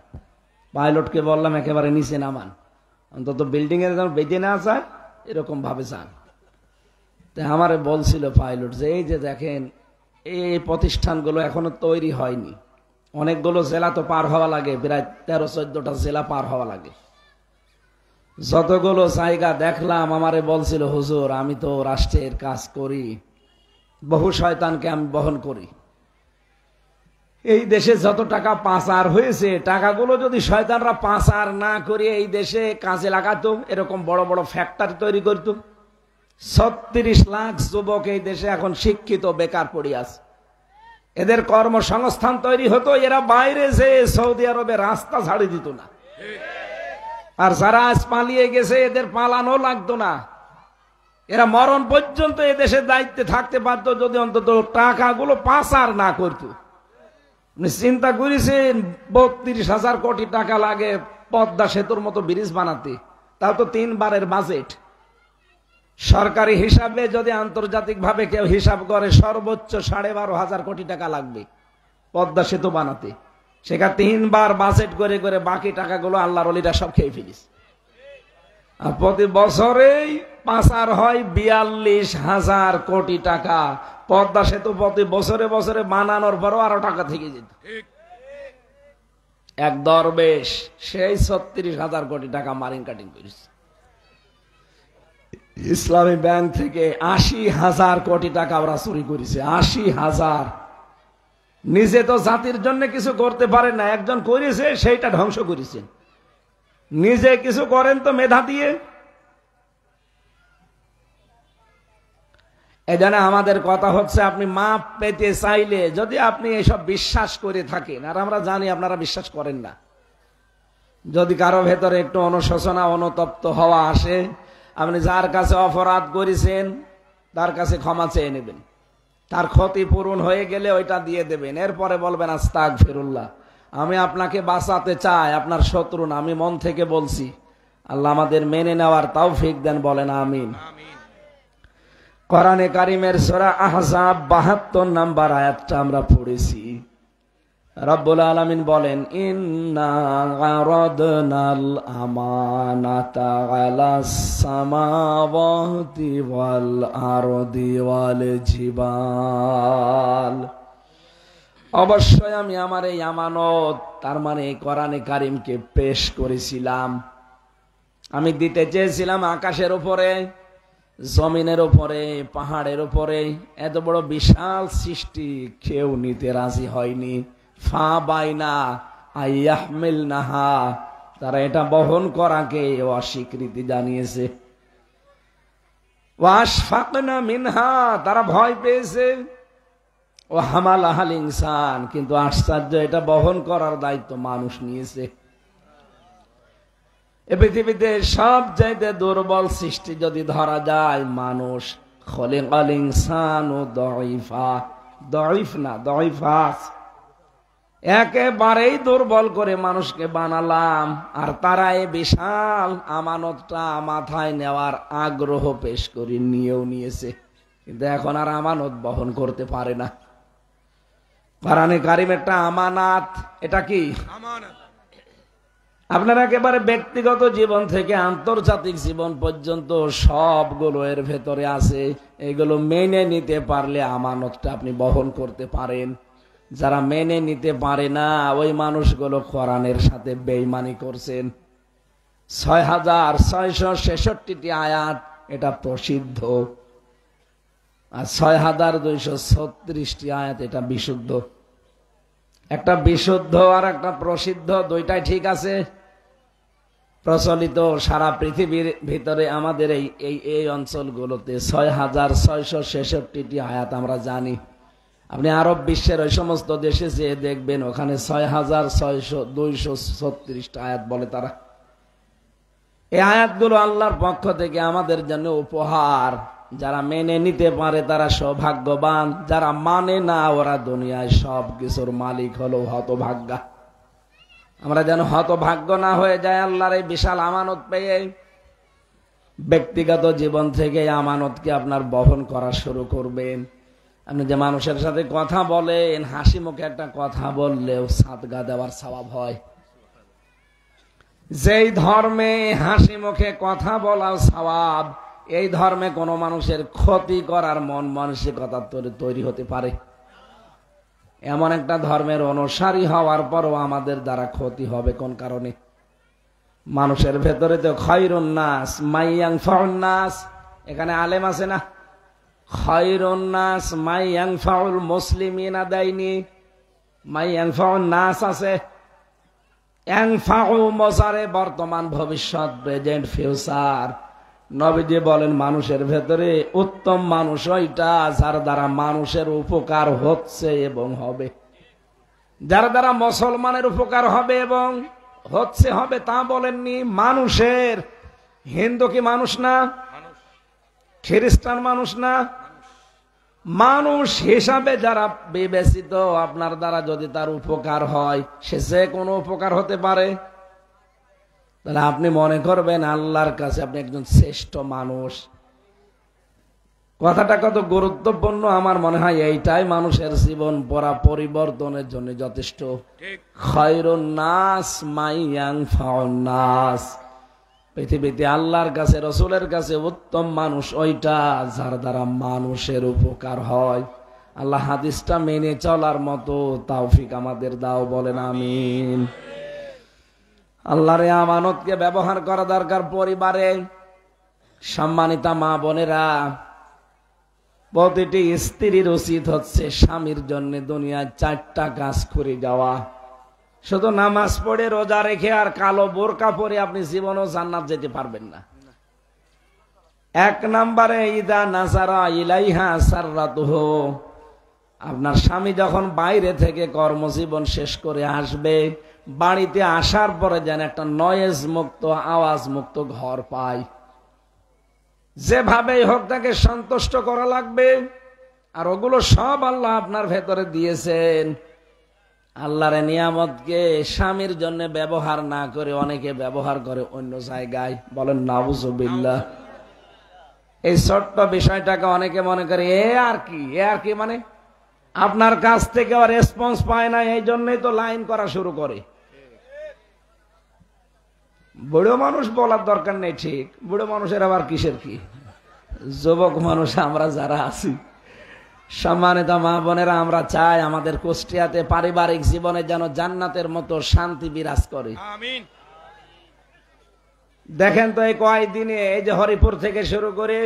Speaker 2: পাইলটকে বললাম একেবারে নিচে নামান, অন্তত বিল্ডিং এর যেন বেঁধে না যায় এরকম ভাবে যান। তাই আমারে বলছিল পাইলট যে এই যে দেখেন এই প্রতিষ্ঠানগুলো এখনো তৈরি হয়নি, অনেকগুলো জেলা তো পার হওয়া লাগে, প্রায় 13-14টা জেলা পার হওয়া লাগে। যতগুলো জায়গা দেখলাম আমারে বলছিল হুজুর আমি তো রাষ্ট্রের কাজ করি, বহু শয়তানকে আমি বহন করি। এই দেশে যত টাকা পাচার হয়েছে, টাকাগুলো যদি শয়তানরা পাচার না করে এই দেশে কাজে লাগাতো, এরকম বড় বড় ফ্যাক্টরি তৈরি করতো, 36 লাখ যুবক এই দেশে এখন শিক্ষিত বেকার পড়ে আছে, এদের কর্মসংস্থান তৈরি হতো, এরা বাইরে যে সৌদি আরবে রাস্তা ছাড়ি দিত না। আর যারা আজ পালিয়ে গেছে এদের পালানো লাগতো না, এরা মরণ পর্যন্ত এদেশের দায়িত্বে থাকতে পারতো যদি অন্তত টাকাগুলো পাচার না করতো। চিন্তা করেছেন 32,000 কোটি টাকা লাগে পদ্মা সেতুর মতো ব্রিজ বানাতে, তাও তো 3 বারের বাজেট। সরকারি হিসাবে যদি আন্তর্জাতিক ভাবে কেউ হিসাব করে সর্বোচ্চ 12,500 কোটি টাকা লাগবে পদ্মা সেতু বানাতে। সেখানে 3 বার বাজেট করে করে বাকি টাকাগুলো আল্লাহর ওলিরা সব খেয়ে ফেলিস। আর প্রতি বছরেই পাচার হয় 42,000 কোটি টাকা। পদ্মা সেতু প্রতি বছরে বছরে বানানোর পরও আরো টাকা থেকে যেত। এক দরবেশ সেই 36,000 কোটি টাকা মারিং কাটিং করেছে। ইসলামী ব্যাংক থেকে 80,000 কোটি টাকা ওরা চুরি করেছে। 80,000। নিজে তো জাতির জন্য কিছু করতে পারেন না, একজন করেছে সেইটা ধ্বংস করেছে। নিজে কিছু করেন তো মেধা দিয়ে। এজন্য আমাদের কথা হচ্ছে আপনি মাপ পেতে চাইলে যদি আপনি এসব বিশ্বাস করে থাকেন, আর আমরা জানি আপনারা বিশ্বাস করেন না, যদি কারো ভেতরে একটু অনুশোচনা অনুতপ্ত হওয়া আসে, আপনি যার কাছে অপরাধ করেছেন তার কাছে ক্ষমা চেয়ে নেবেন, তার ক্ষতি পূরণ হয়ে গেলে ওইটা দিয়ে দেবেন, এরপরে বলবেন আস্তাগফিরুল্লাহ, আমি আপনাকে বাঁচাতে চাই, আপনার শত্রু না, আমি মন থেকে বলছি। আল্লাহ আমাদের মেনে নেওয়ার তৌফিক দেন, বলেন আমিন। কোরআনে কারিমের সূরা আহজাব 72 নম্বর আয়াতটা আমরা পড়েছি। রব্বুল আলামিন বলেন, ইন্না আরাদনাল আমানাতা আলাস সামাওয়াতি ওয়াল আরদি ওয়াল জিবাল। অবশ্যই আমি আমার এই আমানত, তার মানে কোরআনে কারিমকে পেশ করেছিলাম। আমি দিতে চেয়েছিলাম আকাশের উপরে, জমিনের উপরে, পাহাড়ের উপরে। এত বড় বিশাল সৃষ্টি কেউ নিতে রাজি হয়নি। ফা বাইনা আইয়াহমিলনাহা, তারা এটা বহন করাকে অস্বীকৃতি জানিয়েছে। ওয়াশফাকনা মিনহা, তারা ভয় পেয়েছে। ও হামালাহাল ইনসান, কিন্তু আশ্চর্য, এটা বহন করার দায়িত্ব মানুষ নিয়েছে। এ পৃথিবীতে সবচাইতে দুর্বল সৃষ্টি যদি ধরা যায় মানুষ। খলিকাল ইনসানু দাঈফা, দাঈফ না দাঈফাস, একেবারেই দুর্বল করে মানুষকে বানালাম। আর তারা এই বিশাল আমানতটা মাথায় নেওয়ার আগ্রহ পেশ করে নিয়েও নিয়েছে, কিন্তু এখন আর আমানত বহন করতে পারে না। কোরআনে কারিম একটা আমানাত। এটা কি আমানত? আপনার একেবারে ব্যক্তিগত জীবন থেকে আন্তর্জাতিক জীবন পর্যন্ত সবগুলো এর ভেতরে আছে। এগুলো মেনে নিতে পারলে আমানতটা আপনি বহন করতে পারেন। যারা মেনে নিতে পারে না ওই মানুষগুলো কোরআনের সাথে বেঈমানি করছেন। ৬,৬৬৬টি আয়াত এটা প্রসিদ্ধ, আর ৬,২৩৬টি আয়াত এটা বিশুদ্ধ। একটা বিশুদ্ধ আর একটা প্রসিদ্ধ, দুইটাই ঠিক আছে, প্রচলিত সারা পৃথিবীর ভিতরে। আমাদের এই অঞ্চলগুলোতে ৬,৬৬৬টি আয়াত আমরা জানি। আপনি আরব বিশ্বের ওই সমস্ত দেশে যেয়ে দেখবেন ওখানে ৬,৬২৩টা আয়াত বলে তারা। এই আয়াতগুলো আল্লাহর পক্ষ থেকে আমাদের জন্য উপহার। যারা মেনে নিতে পারে তারা সৌভাগ্যবান, যারা মানে না ওরা দুনিয়ায় সব কিছুর মালিক হলো হতভাগ্যা। আমরা যেন হতভাগ্য না হয়ে যায় আল্লাহর এই বিশাল আমানত পেয়ে। ব্যক্তিগত জীবন থেকে আমানতকে আপনার বহন করা শুরু করবেন। আপনি যে মানুষের সাথে কথা বলেন, হাসি মুখে একটা কথা বললেও সাদগা দেওয়ার স্বভাব হয়। যেই ধর্মে হাসি মুখে কথা বলার স্বভাব, এই ধর্মে কোনো মানুষের ক্ষতি করার মন মানসিকতা তৈরি হতে পারে। এমন একটা ধর্মের অনুসারী হওয়ার পরও আমাদের দ্বারা ক্ষতি হবে কোন কারণে? মানুষের ভেতরে তো খায়রুন নাস মাইয়ানফাউন নাস, এখানে আলেম আছে না? খায়রুন নাস মাইয়ানফাউল মুসলিমিনা দেয়নি, মাইয়ানফাউন নাস আছে। ইয়ানফাউ মজারে বর্তমান ভবিষ্যৎ, প্রেজেন্ট ফিউচার। নবীজি বলেন মানুষের ভেতরে উত্তম মানুষ ওইটা যার দ্বারা মানুষের উপকার হচ্ছে এবং হবে। যার দ্বারা মুসলমানের উপকার হবে এবং হবে তা বলেননি, মানুষের। হিন্দু কি মানুষ না? খ্রিস্টান মানুষ না? মানুষ হিসাবে যারা বিবেচিত, আপনার দ্বারা যদি তার উপকার হয়, সে যে কোনো উপকার হতে পারে। তাহলে আপনি মনে করবেন আল্লাহর কাছে আপনি একজন শ্রেষ্ঠ মানুষ। কথাটা কত গুরুত্বপূর্ণ আমার মনে হয় এইটাই মানুষের জীবন পরিবর্তনের জন্য যথেষ্ট। খায়রুন নাস মাইয়ানফাউন নাস। পৃথিবীতে আল্লাহর কাছে, রসুলের কাছে উত্তম মানুষ ওইটা যার দ্বারা মানুষের উপকার হয়। আল্লাহ হাদিসটা মেনে চলার মতো তৌফিক আমাদের দাও, বলেন আমিন। আল্লাহর এই আমানতকে ব্যবহার করা দরকার পরিবারে। সম্মানিতা মা বোনেরা, প্রতিটি স্ত্রীর উচিত হচ্ছে স্বামীর জন্য দুনিয়ায় 4টা কাজ করে যাওয়া। শুধু নামাজ পড়ে রোজা রেখে আর কালো বোরকা পরে আপনি জীবনও জান্নাত যেতে পারবেন না। 1 নম্বরে ইদা নাজারা ইলাইহা সাররাতুহু। আপনার স্বামী যখন বাইরে থেকে কর্মজীবন শেষ করে আসবে, বাড়িতে আসার পরে যেন একটা নয়েজ মুক্ত, আওয়াজ মুক্ত ঘর পায়। যেভাবেই হোক তাকে সন্তুষ্ট করা লাগবে। আর ওগুলো সব আল্লাহ আপনার ভেতরে দিয়েছেন। আল্লাহর নিয়ামতকে স্বামীর জন্য ব্যবহার না করে অনেকে ব্যবহার করে অন্য জায়গায়, বলেন নাউজুবিল্লাহ। এই ছোট্ট বিষয়টাকে অনেকে মনে করে এ আর কি মানে আপনার কাছ থেকে রেসপন্স পায় না, এই জন্যই তো লাইন করা শুরু করে। বুড়ো মানুষ বলার দরকার নেই, ঠিক। বুড়ো মানুষের আবার কিসের কি? যুবক মানুষ আমরা যারা আছি, সম্মানিত মা বোনেরা, আমরা চাই আমাদের কুষ্টিয়াতে পারিবারিক জীবনে যেন জান্নাতের মতো শান্তি বিরাজ করে। আমিন। দেখেন তো এই কয়েকদিনে এই যে হরিপুর থেকে শুরু করে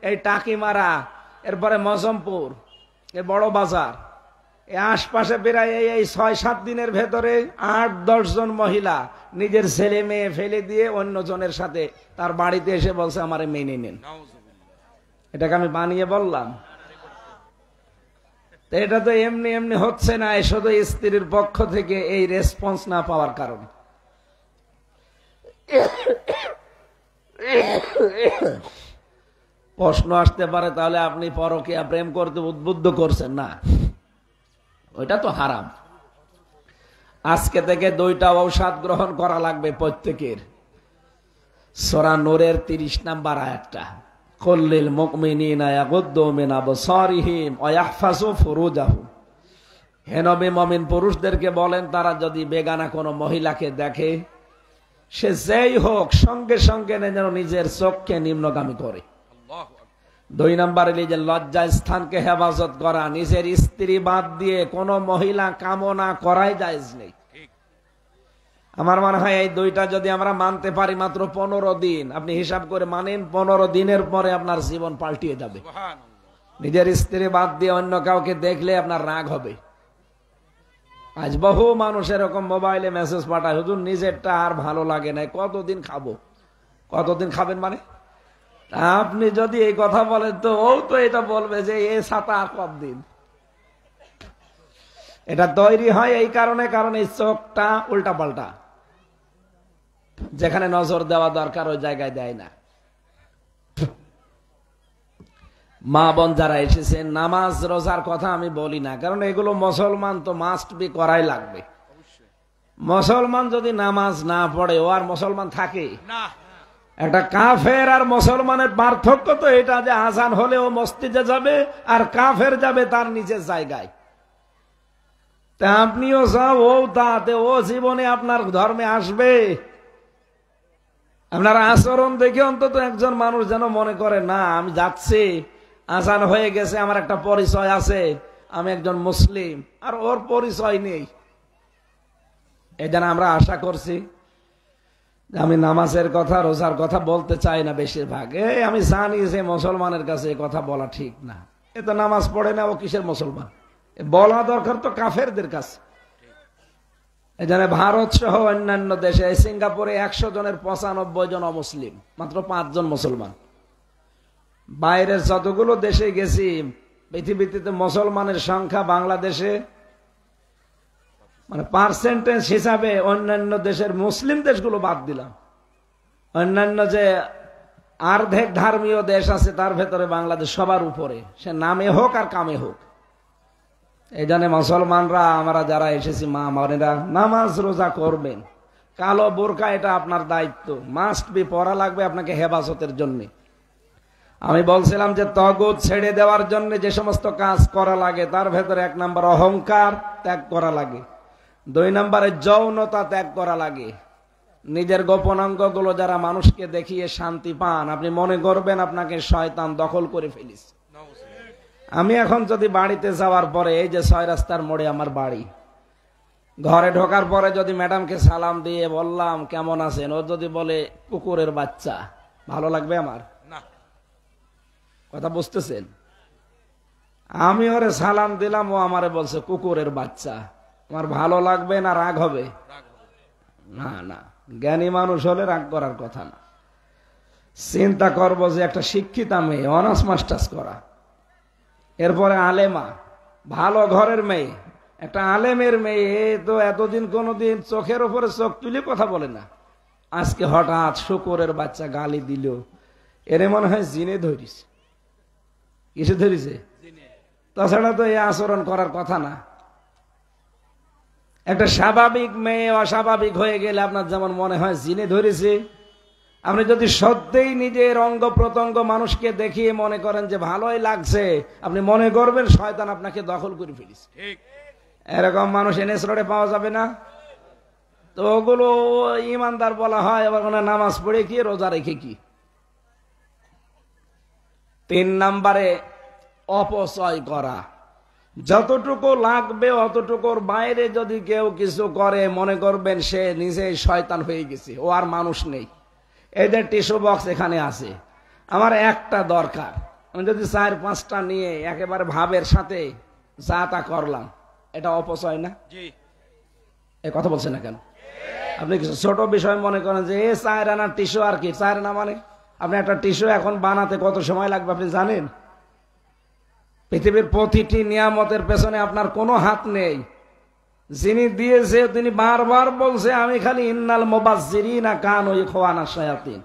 Speaker 2: এই টাকিমারা, এরপরে মজমপুর, এই বড় বাজার, এই আশপাশে প্রায় এই 6-7 দিনের ভেতরে 8-10 জন মহিলা নিজের ছেলে মেয়ে ফেলে দিয়ে অন্য জনের সাথে তার বাড়িতে এসে বলছে আমারে মেনে নেন। এটাকে আমি বানিয়ে বললাম? এটা তো এমনি এমনি হচ্ছে না, শুধু স্ত্রীর পক্ষ থেকে এই রেসপন্স না পাওয়ার কারণে। প্রশ্ন আসতে পারে তাহলে আপনি পরকীয়া প্রেম করতে উদ্বুদ্ধ করছেন না? ওইটা তো হারাম। আজকে থেকে 2টা ঔষধ গ্রহণ করা লাগবে প্রত্যেকের। সূরা নূরের 30 নম্বর আয়াতটা, কুল্লিল মুমিনিনা ইয়াগুদ্দু মিন আবসারিহিম ওয়া ইয়াহফাযু ফুরুজাহুম। হে নবী, মুমিন পুরুষদেরকে বলেন তারা যদি বেগানা কোনো মহিলাকে দেখে, সে যেই হোক, সঙ্গে সঙ্গে যেন নিজের চোখকে নিম্নগামী করে। 2 নম্বরে এই যে লজ্জা স্থানকে হেফাজত করা, নিজের স্ত্রী বাদ দিয়ে কোনো মহিলা কামনা করাই জায়েজ নেই। আমার মনে হয় এই দুইটা যদি আমরা মানতে পারি মাত্র 15 দিন, আপনি হিসাব করে মানেন 15 দিনের পরে আপনার জীবন পাল্টিয়ে যাবে। নিজের স্ত্রী বাদ দিয়ে অন্য কাউকে দেখলে আপনার রাগ হবে। আজ বহু মানুষ এরকম মোবাইলে মেসেজ পাঠায়, হুজুর নিজেরটা আর ভালো লাগে না, কতদিন খাবো। কতদিন খাবেন মানে? আপনি যদি এই কথা বলেন তো ও তো এটা বলবে যে এ ছাতা আর কতদিন। এটা তৈরি হয় এই কারণে, কারণ এই চোখটা উল্টা পাল্টা, যেখানে নজর দেওয়া দরকার ওই জায়গায় দেয় না। মা বোন যারা এসেছেন, নামাজ রোজার কথা আমি বলি না, কারণ এগুলো মুসলমান তো মাস্ট বি করাই লাগবে। মুসলমান যদি নামাজ না পড়ে ও আর মুসলমান থাকে না। একটা কাফের আর মুসলমানের পার্থক্য তো এটা যে আজান হলে ও মসজিদে যাবে আর কাফের যাবে তার নিজের জায়গায়। তা আপনিও যাও, ও তাতে ও জীবনে আপনার ধর্মে আসবে। আপনার আচরণ দেখে অন্তত একজন মানুষ যেন মনে করে না আমি যাচ্ছি, আজান হয়ে গেছে, আমার একটা পরিচয় আছে, আমি একজন মুসলিম, আর ওর পরিচয় নেই। এই জন্য আমরা আশা করছি, আমি নামাজের কথা রোজার কথা বলতে চাই না বেশিরভাগ। আমি জানি যে মুসলমানের কাছে এই কথা বলা ঠিক না, এ তো নামাজ পড়ে না, ও কিসের মুসলমান? বলা দরকার তো কাফেরদের কাছে। এই জন্য ভারত সহ অন্যান্য দেশে, সিঙ্গাপুরে 100 জনের 95 জন অমুসলিম, মাত্র 5 জন মুসলমান। বাইরের যতগুলো দেশে গেছি পৃথিবীতে মুসলমানের সংখ্যা বাংলাদেশে মানে পার্সেন্টেজ হিসাবে অন্যান্য দেশের মুসলিম দেশগুলো বাদ দিলাম, অন্যান্য যে অর্ধেক ধর্মীয় দেশ আছে তার ভেতরে বাংলাদেশ সবার উপরে, সে নামে হোক আর কামে হোক। এই জন্য মুসলমানরা আমরা যারা এসেছি মা বোনেরা, নামাজ রোজা করবেন। কালো বোরকা এটা আপনার দায়িত্ব, মাস্ট বি পরা লাগবে আপনাকে হেফাজতের জন্য। আমি বলছিলাম যে তগুত ছেড়ে দেওয়ার জন্য যে সমস্ত কাজ করা লাগে তার ভেতরে 1 নম্বর অহংকার ত্যাগ করা লাগে, 2 নম্বরে যৌনতা ত্যাগ করা লাগে। নিজের গোপনাঙ্গগুলো যারা মানুষকে দেখিয়ে শান্তি পান, আপনি মনে করবেন আপনাকে শয়তান দখল করে ফেলিস। আমি এখন যদি বাড়িতে যাওয়ার পরে, এই যে 6 রাস্তার মোড়ে আমার বাড়ি, ঘরে ঢোকার পরে যদি ম্যাডামকে সালাম দিয়ে বললাম কেমন আছেন, ও যদি বলে কুকুরের বাচ্চা, ভালো লাগবে আমার? কথা বুঝতেছেন? আমি ওরে সালাম দিলাম, ও আমারে বলছে কুকুরের বাচ্চা, আমার ভালো লাগবে না রাগ হবে? না না, জ্ঞানী মানুষ হলে রাগ করার কথা না। চিন্তা করবো যে একটা শিক্ষিতা মেয়ে, অনার্স মাস্টার্স করা, এরপরে আলেমা, ভালো ঘরের মেয়ে, একটা আলেমের মেয়ে, তো এতদিন কোনোদিন চোখের উপরে চোখ তুলে কথা বলে না, আজকে হঠাৎ শুকুরের বাচ্চা গালি দিল, এর মনে হয় জিনে ধরিস। কিসে ধরিছে? তাছাড়া তো এই আচরণ করার কথা না। একটা স্বাভাবিক মেয়ে অস্বাভাবিক হয়ে গেলে আপনার যেমন মনে হয় জিনে ধরেছে, আপনি যদি সত্যিই নিজের অঙ্গ প্রত্যঙ্গ মানুষকে দেখিয়ে মনে করেন যে ভালোই লাগছে, আপনি মনে করবেন শয়তান আপনাকে দখল করে ফেলিস। এরকম মানুষ এনএস রোডে পাওয়া যাবে না তো? ওগুলো ইমানদার বলা হয়, আবার নামাজ পড়ে কি রোজা রেখে কি। 3 নম্বরে অপচয় করা, যতটুকু লাগবে অতটুকুর বাইরে যদি কেউ কিছু করে মনে করবেন সে নিজেই শয়তান হয়ে গেছে, ও আর মানুষ নেই। এই যে টিস্যু বক্স এখানে আছে, আমার একটা দরকার, আমি যদি 4-5টা নিয়ে একেবারে ভাবের সাথে যা তা করলাম, এটা অপচয় না? এ কথা বলছেন না কেন? আপনি কিছু ছোট বিষয় মনে করেন যে 4 আনা টিস্যু, আর কি 4 আনা মানে? আপনি একটা টিস্যু এখন বানাতে কত সময় লাগবে আপনি জানেন? পৃথিবীর প্রতিটি নিয়ামতের পেছনে আপনার কোনো হাত নেই। যিনি দিয়েছে তিনি বারবার বলছে আমি খালি ইন্নাল মুবাজ্জিরিনা কানু ইখওয়ানা শায়াতিন।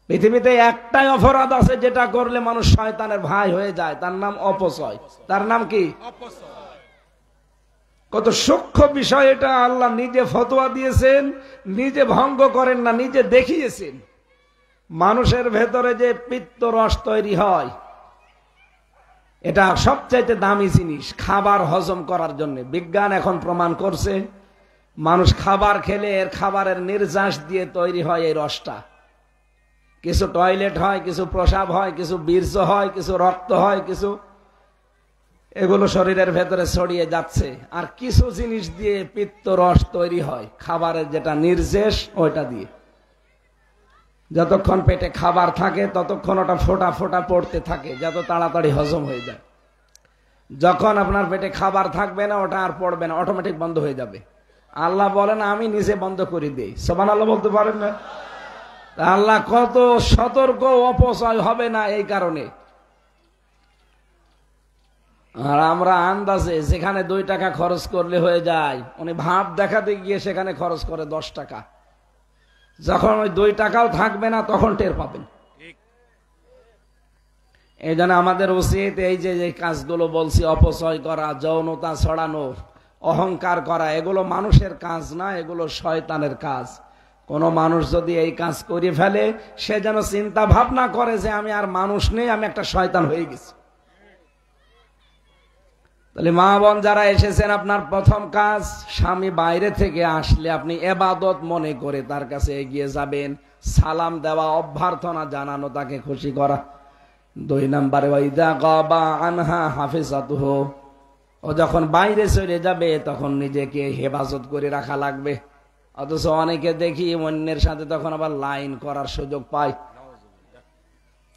Speaker 2: পৃথিবীতে একটাই অপরাধ আছে যেটা করলে মানুষ শয়তানের ভাই হয়ে যায়, তার নাম অপচয়। তার নাম কি? অপচয়। কত সূক্ষ্ম বিষয় এটা, আল্লাহ নিজে ফতোয়া দিয়েছেন, নিজে ভঙ্গ করেন না, নিজে দেখিয়েছেন। মানুষের ভেতরে যে পিত্তরস তৈরি হয়, এটা সবচাইতে দামি জিনিস খাবার হজম করার জন্য। বিজ্ঞান এখন প্রমাণ করছে মানুষ খাবার খেলে এর খাবারের নির্যাস দিয়ে তৈরি হয় এই রসটা। কিছু টয়লেট হয়, কিছু প্রসাব হয়, কিছু বীর্য হয়, কিছু রক্ত হয়, কিছু এগুলো শরীরের ভেতরে ছড়িয়ে যাচ্ছে। আর কিছু জিনিস দিয়ে পিত্ত রস তৈরি হয়, খাবারের যেটা নির্যাস ওইটা দিয়ে। যতক্ষণ পেটে খাবার থাকে ততক্ষণ ওটা ফোঁটা ফোঁটা পড়তে থাকে, যত তাড়াতাড়ি হজম হয়ে যায়। যখন আপনার পেটে খাবার থাকবে না, ওটা আর পড়বে না, অটোমেটিক বন্ধ হয়ে যাবে। আল্লাহ বলেন আমি নিজে বন্ধ করে দিই। সুবহানাল্লাহ বলতে পারেন না? আল্লাহ কত সতর্ক, অপচয় হবে না এই কারণে। আর আমরা আন্দাজে যেখানে 2 টাকা খরচ করলে হয়ে যায়, উনি ভাব দেখাতে গিয়ে সেখানে খরচ করে 10 টাকা। যখন ওই 2 টাকাও থাকবে না তখন টের পাবেন। এই জন্য আমাদের উচিত এই যে কাজগুলো বলছি, অপচয় করা, যৌনতা ছড়ানো, অহংকার করা, এগুলো মানুষের কাজ না, এগুলো শয়তানের কাজ। কোন মানুষ যদি এই কাজ করে ফেলে, সে যেন চিন্তা ভাবনা করে যে আমি আর মানুষ নেই, আমি একটা শয়তান হয়ে গেছি। তাহলে মা বোন যারা এসেছেন, আপনার প্রথম কাজ, স্বামী বাইরে থেকে আসলে আপনি ইবাদত মনে করে তার কাছে এগিয়ে যাবেন, সালাম দেওয়া, অভ্যর্থনা জানানো, তাকে খুশি করা। 2 নম্বরে ওয়াইদা গাবা আনহা হাফিজাতুহু, ও যখন বাইরে চলে যাবে তখন নিজেকে হেফাজত করে রাখা লাগবে। অথচ অনেকে দেখি অন্যের সাথে তখন আবার লাইন করার সুযোগ পায়।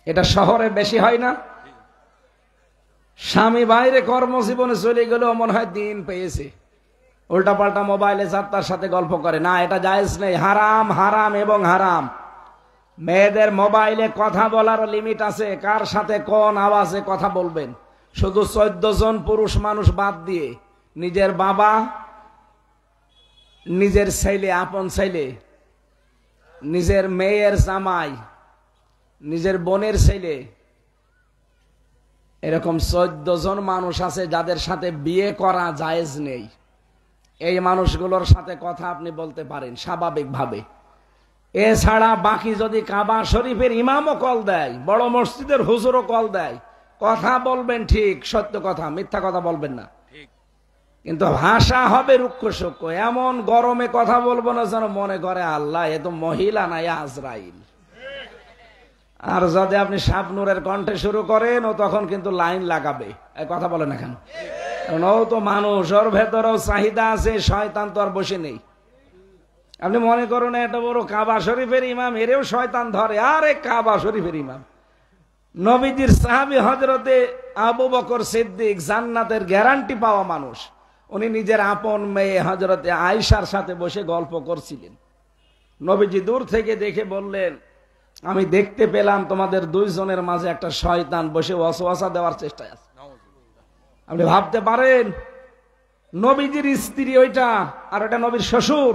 Speaker 2: এটা শহরে বেশি হয় না? স্বামী বাইরে কর্মজীবনে চলে গেলেও মনে হয় দিন পেয়েছে, উল্টাপাল্টা মোবাইলে তার সাথে গল্প করে। না, এটা জায়েজ নেই, হারাম, হারাম এবং হারাম। মেয়েদের মোবাইলে কথা বলার লিমিট আছে, কার সাথে কোন আওয়াজে কথা বলবেন। শুধু 14 জন পুরুষ মানুষ বাদ দিয়ে নিজের বাবা, নিজের ছেলে, আপন ছেলে, নিজের মেয়ের জামাই, নিজের বোনের ছেলে, এরকম 14 জন মানুষ আছে যাদের সাথে বিয়ে করা জায়েজ নেই। এই মানুষগুলোর সাথে কথা আপনি বলতে পারেন স্বাভাবিকভাবে। এছাড়া বাকি যদি কাবা শরীফের ইমামও কল দেয়, বড় মসজিদের হুজুরও কল দেয়, কথা বলবেন ঠিক, সত্য কথা, মিথ্যা কথা বলবেন না। কিন্তু ভাষা হবে রুক্ষ সূক্ষ্ম, এমন গরমে কথা বলবো না যেন মনে করে আল্লাহ এ তো মহিলা না, আজরাইল। আর যদি আপনি শাবনূরের কণ্ঠে শুরু করেন, ও তখন কিন্তু লাইন লাগাবে, এই কথা বলে না কেন? কারণ ও তো মানুষ, ওর ভেতরেও চাহিদা আছে, শয়তান তো আর বসে নেই। আপনি মনে করুন এত বড় কাবা শরীফের ইমাম, এরেও শয়তান ধরে। আরে কাবা শরীফের ইমাম, নবীজির সাহাবী হযরতে আবু বকর সিদ্দিক, জান্নাতের গ্যারান্টি পাওয়া মানুষ, উনি নিজের আপন মেয়ে হযরতে আয়েশার সাথে বসে গল্প করছিলেন। নবীজি দূর থেকে দেখে বললেন, আমি দেখতে পেলাম তোমাদের 2 জনের মাঝে একটা শয়তান বসে ওয়াসওয়াসা দেওয়ার চেষ্টায় আছে। আপনি ভাবতে পারেন, নবীজির স্ত্রী ওইটা, আর ওটা নবীর শ্বশুর,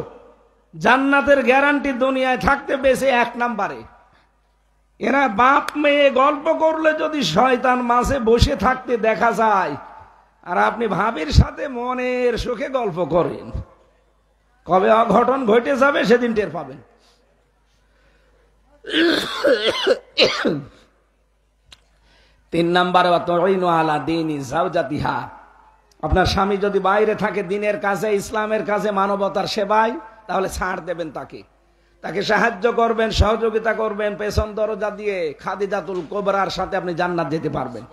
Speaker 2: জান্নাতের গ্যারান্টি দুনিয়ায় থাকতে পেয়েছে 1 নম্বরে। এরা বাপ মেয়ে গল্প করলে যদি শয়তান মাঝে বসে থাকতে দেখা যায়, আর আপনি ভাবির সাথে মনের সুখে গল্প করেন, কবে অঘটন ঘটে যাবে সেদিন টের পাবেন। 3 নম্বরে ওয়াতুইনু আলা দীনি যাওজাতিহা, আপনার স্বামী যদি বাইরে থাকে দিনের কাজে, ইসলামের কাজে, মানবতার সেবায়, তাহলে ছাড় দেবেন তাকে, তাকে সাহায্য করবেন, সহযোগিতা করবেন। পেছন দরজা দিয়ে খাদিজাতুল কুবরার সাথে আপনি জান্নাত যেতে পারবেন।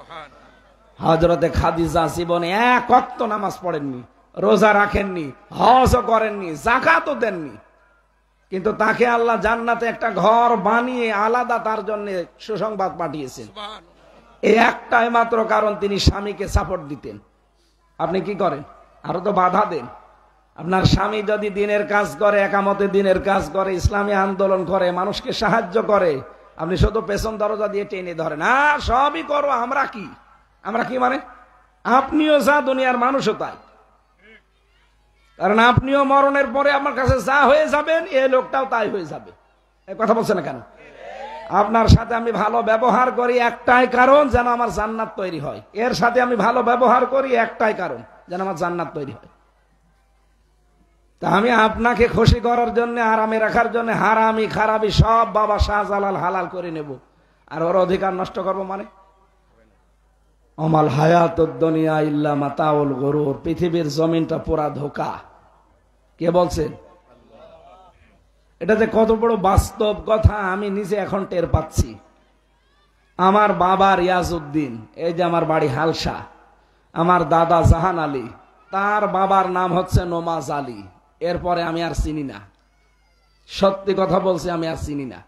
Speaker 2: হযরতে খাদিজা জীবনে 1 ওয়াক্ত নামাজ পড়েননি, রোজা রাখেননি, হজও করেননি, যাকাতও দেননি, কিন্তু তাকে আল্লাহ জান্নাতে একটা ঘর বানিয়ে আলাদা তার জন্য সুসংবাদ পাঠিয়েছেন। এই একটাই মাত্র কারণ, তিনি স্বামীকে সাপোর্ট দিতেন। আপনি কি করেন? আরো তো বাধা দেন। আপনার স্বামী যদি দিনের কাজ করে, একামতে দিনের কাজ করে, ইসলামী আন্দোলন করে, মানুষকে সাহায্য করে, আপনি শুধু পেছন দরজা দিয়ে টেনে ধরেন, সবই করো, আমরা কি মানে? আপনিও যা, দুনিয়ার মানুষও তাই। কারণ আপনিও মরণের পরে আমার কাছে যা হয়ে যাবেন, এই লোকটাও তাই হয়ে যাবে। এই কথা বলছে না কেন? আপনার সাথে আমি ভালো ব্যবহার করি একটাই কারণ, যেন আমার জান্নাত তৈরি হয়। এর সাথে আমি ভালো ব্যবহার করি একটাই কারণ, যেন আমার জান্নাত তৈরি হয়। তা আমি আপনাকে খুশি করার জন্য, আরামে রাখার জন্য হারামি খারাপি সব বাবা শাহজালাল হালাল করে নেব, আর ওর অধিকার নষ্ট করবো মানে? আমাল হায়াতুদ দুনিয়া ইল্লা মাতাউল গুরুর, পৃথিবীর জমিনটা পুরা ধোঁকা। কে বলছেন? এটা যে কত বড় বাস্তব কথা আমি নিজে এখন টের পাচ্ছি। আমার বাবা রিয়াজউদ্দিন, এই যে আমার বাড়ি হালসা, আমার দাদা জাহান আলী, তার বাবার নাম হচ্ছে নমাজ আলী। এরপরে আমি আর চিনি না, সত্যি কথা বলছি, আমি আর চিনি না।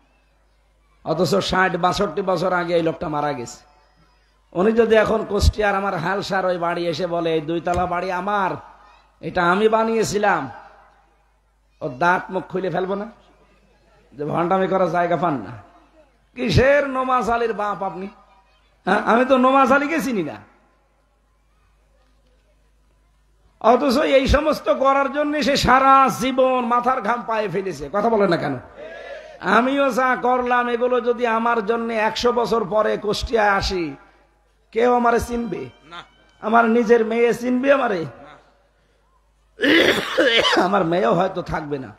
Speaker 2: অথচ 60-62 বছর আগে এই লোকটা মারা গেছে। উনি যদি এখন কুষ্টিয়ার আমার হালসার ওই বাড়ি এসে বলে এই 2 তলা বাড়ি আমার, এটা আমি বানিয়েছিলাম, ও দাঁত মুখ খুলে ফেলবো না, যে ভণ্ডামি করার জায়গা পান না। কিসের নমাজ আলীর বাপ আপনি? হ্যাঁ, আমি তো নমাজ আলীকে চিনি না। অথচ এই সমস্ত করার জন্য সে সারা জীবন মাথার ঘাম পায়ে ফেলেছে। কথা বলে না কেন? আমিও যা করলাম এগুলো যদি আমার জন্য 100 বছর পরে কুষ্টিয়ায় আসি, কেউ আমারে চিনবে? আমার নিজের মেয়ে চিনবে আমারে? আমার মেয়েও হয়তো থাকবে না,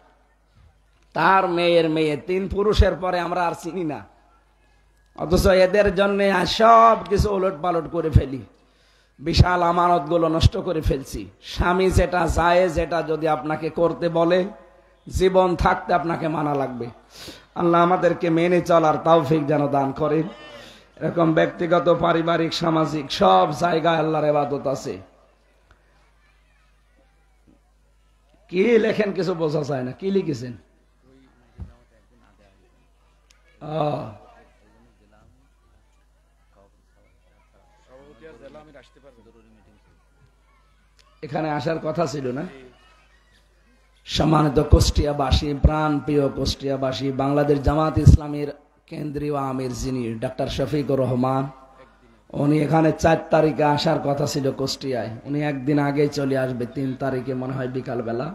Speaker 2: তার মেয়ের মেয়ে, 3 পুরুষের পরে আমরা আর চিনি না। অথচ এদের জন্য সব কিছু ওলট পালট করে ফেলি, বিশাল আমানত গুলো নষ্ট করে ফেলছি। স্বামী যেটা জায়েজ, যেটা যদি আপনাকে করতে বলে, জীবন থাকতে আপনাকে মানা লাগবে। আল্লাহ আমাদেরকে মেনে চলার তৌফিক যেন দান করেন। এরকম ব্যক্তিগত, পারিবারিক, সামাজিক সব জায়গায় আল্লাহর ইবাদত আছে। কি লেখেন কিছু বোঝা যায় না, কি লিখেছেন? এখানে আসার কথা ছিল না? সম্মানিত কুষ্টিয়াবাসী, প্রাণ প্রিয় কুষ্টিয়াবাসী, বাংলাদেশ জামাত ইসলামীর কেন্দ্রীয় আমির যিনি ডক্টর শফিকুর রহমান, উনি এখানে 4 তারিখে আসার কথা ছিল কুষ্টিয়ায়। উনি একদিন আগে চলে আসবে, 3 তারিখে মনে হয় বিকালবেলা।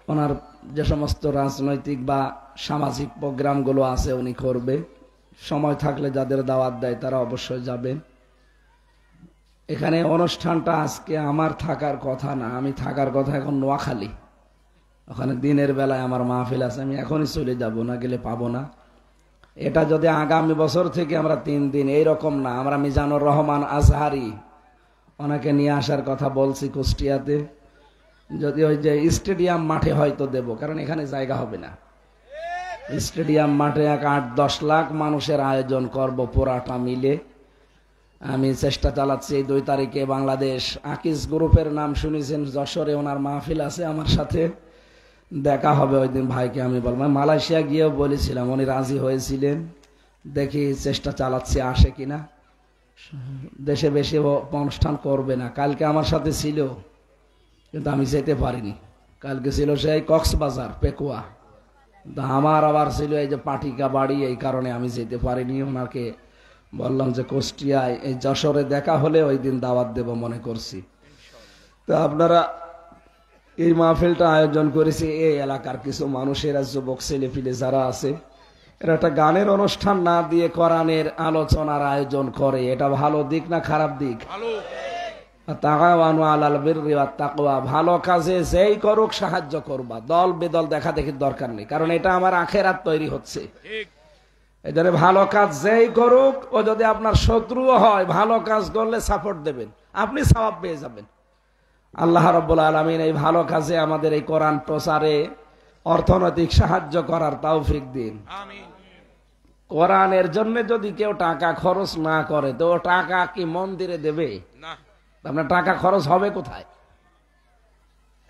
Speaker 2: ওনার যে সমস্ত রাজনৈতিক বা সামাজিক প্রোগ্রামগুলো আছে উনি করবে। সময় থাকলে যাদের দাওয়াত দেয় তারা অবশ্যই যাবেন। এখানে অনুষ্ঠানটা আজকে আমার থাকার কথা না, আমি থাকার কথা এখন নোয়াখালী। ওখানে দিনের বেলায় আমার মাহফিল আছে, আমি এখনই চলে যাব, না গেলে পাবো না। এটা যদি আগামী বছর থেকে আমরা 3 দিন এইরকম না, আমরা মিজানুর রহমান আজহারি ওনাকে নিয়ে আসার কথা বলছি কুষ্টিয়াতে। যদি ওই যে স্টেডিয়াম মাঠে হয়তো দেব, কারণ এখানে জায়গা হবে না। স্টেডিয়াম মাঠে 8-10 লাখ মানুষের আয়োজন করব পুরাটা মিলে। আমি চেষ্টা চালাচ্ছি এই 2 তারিখে বাংলাদেশ আকিজ গ্রুপের নাম শুনেছেন, যশোরে ওনার মাহফিল আছে, আমার সাথে দেখা হবে ওই দিন। ভাইকে আমি বললাম, মালয়েশিয়া গিয়েও বলেছিলাম, উনি রাজি হয়েছিলেন। দেখি চেষ্টা চালাচ্ছি আসে কিনা। দেশে বেশি অনুষ্ঠান করবে না। কালকে আমার সাথে ছিল, কিন্তু আমি যেতে পারিনি। কালকে ছিল সেই কক্সবাজার পেকুয়া, আমার আবার ছিল এই যে পাটিকা বাড়ি, এই কারণে আমি যেতে পারিনি। ওনাকে বললাম যে কুষ্টিয়ায় এই যশোরে দেখা হলে ওই দিন দাওয়াত দেব মনে করছি। তো আপনারা এই মাহফিলটা আয়োজন করেছে এই এলাকার কিছু মানুষেরা, যুবক ছেলেপিলে যারা আছে, এরা একটা গানের অনুষ্ঠান না দিয়ে কোরআনের আলোচনার আয়োজন করে। এটা ভালো দিক না খারাপ দিক? তাআওয়ানু আলাল বিররি ওয়াত তাকওয়া, ভালো কাজে যেই করুক সাহায্য করবা, দল বেদল দেখা দেখির দরকার নেই, কারণ এটা আমার আখেরাত তৈরি হচ্ছে। এজন্য ভালো কাজ যেই করুক, ও যদি আপনার শত্রুও হয়, ভালো কাজ করলে সাপোর্ট দেবেন, আপনি সওয়াব পেয়ে যাবেন। আল্লাহ রাব্বুল আলামিন এই ভালো কাজে আমাদের এই কোরআন প্রচারে অর্থনৈতিক সাহায্য করার তৌফিক দিন। আমিন। কোরআনের জন্য যদি কেউ টাকা খরচ না করে, তো টাকা কি মন্দিরে দেবে? না। আপনার টাকা খরচ হবে কোথায়?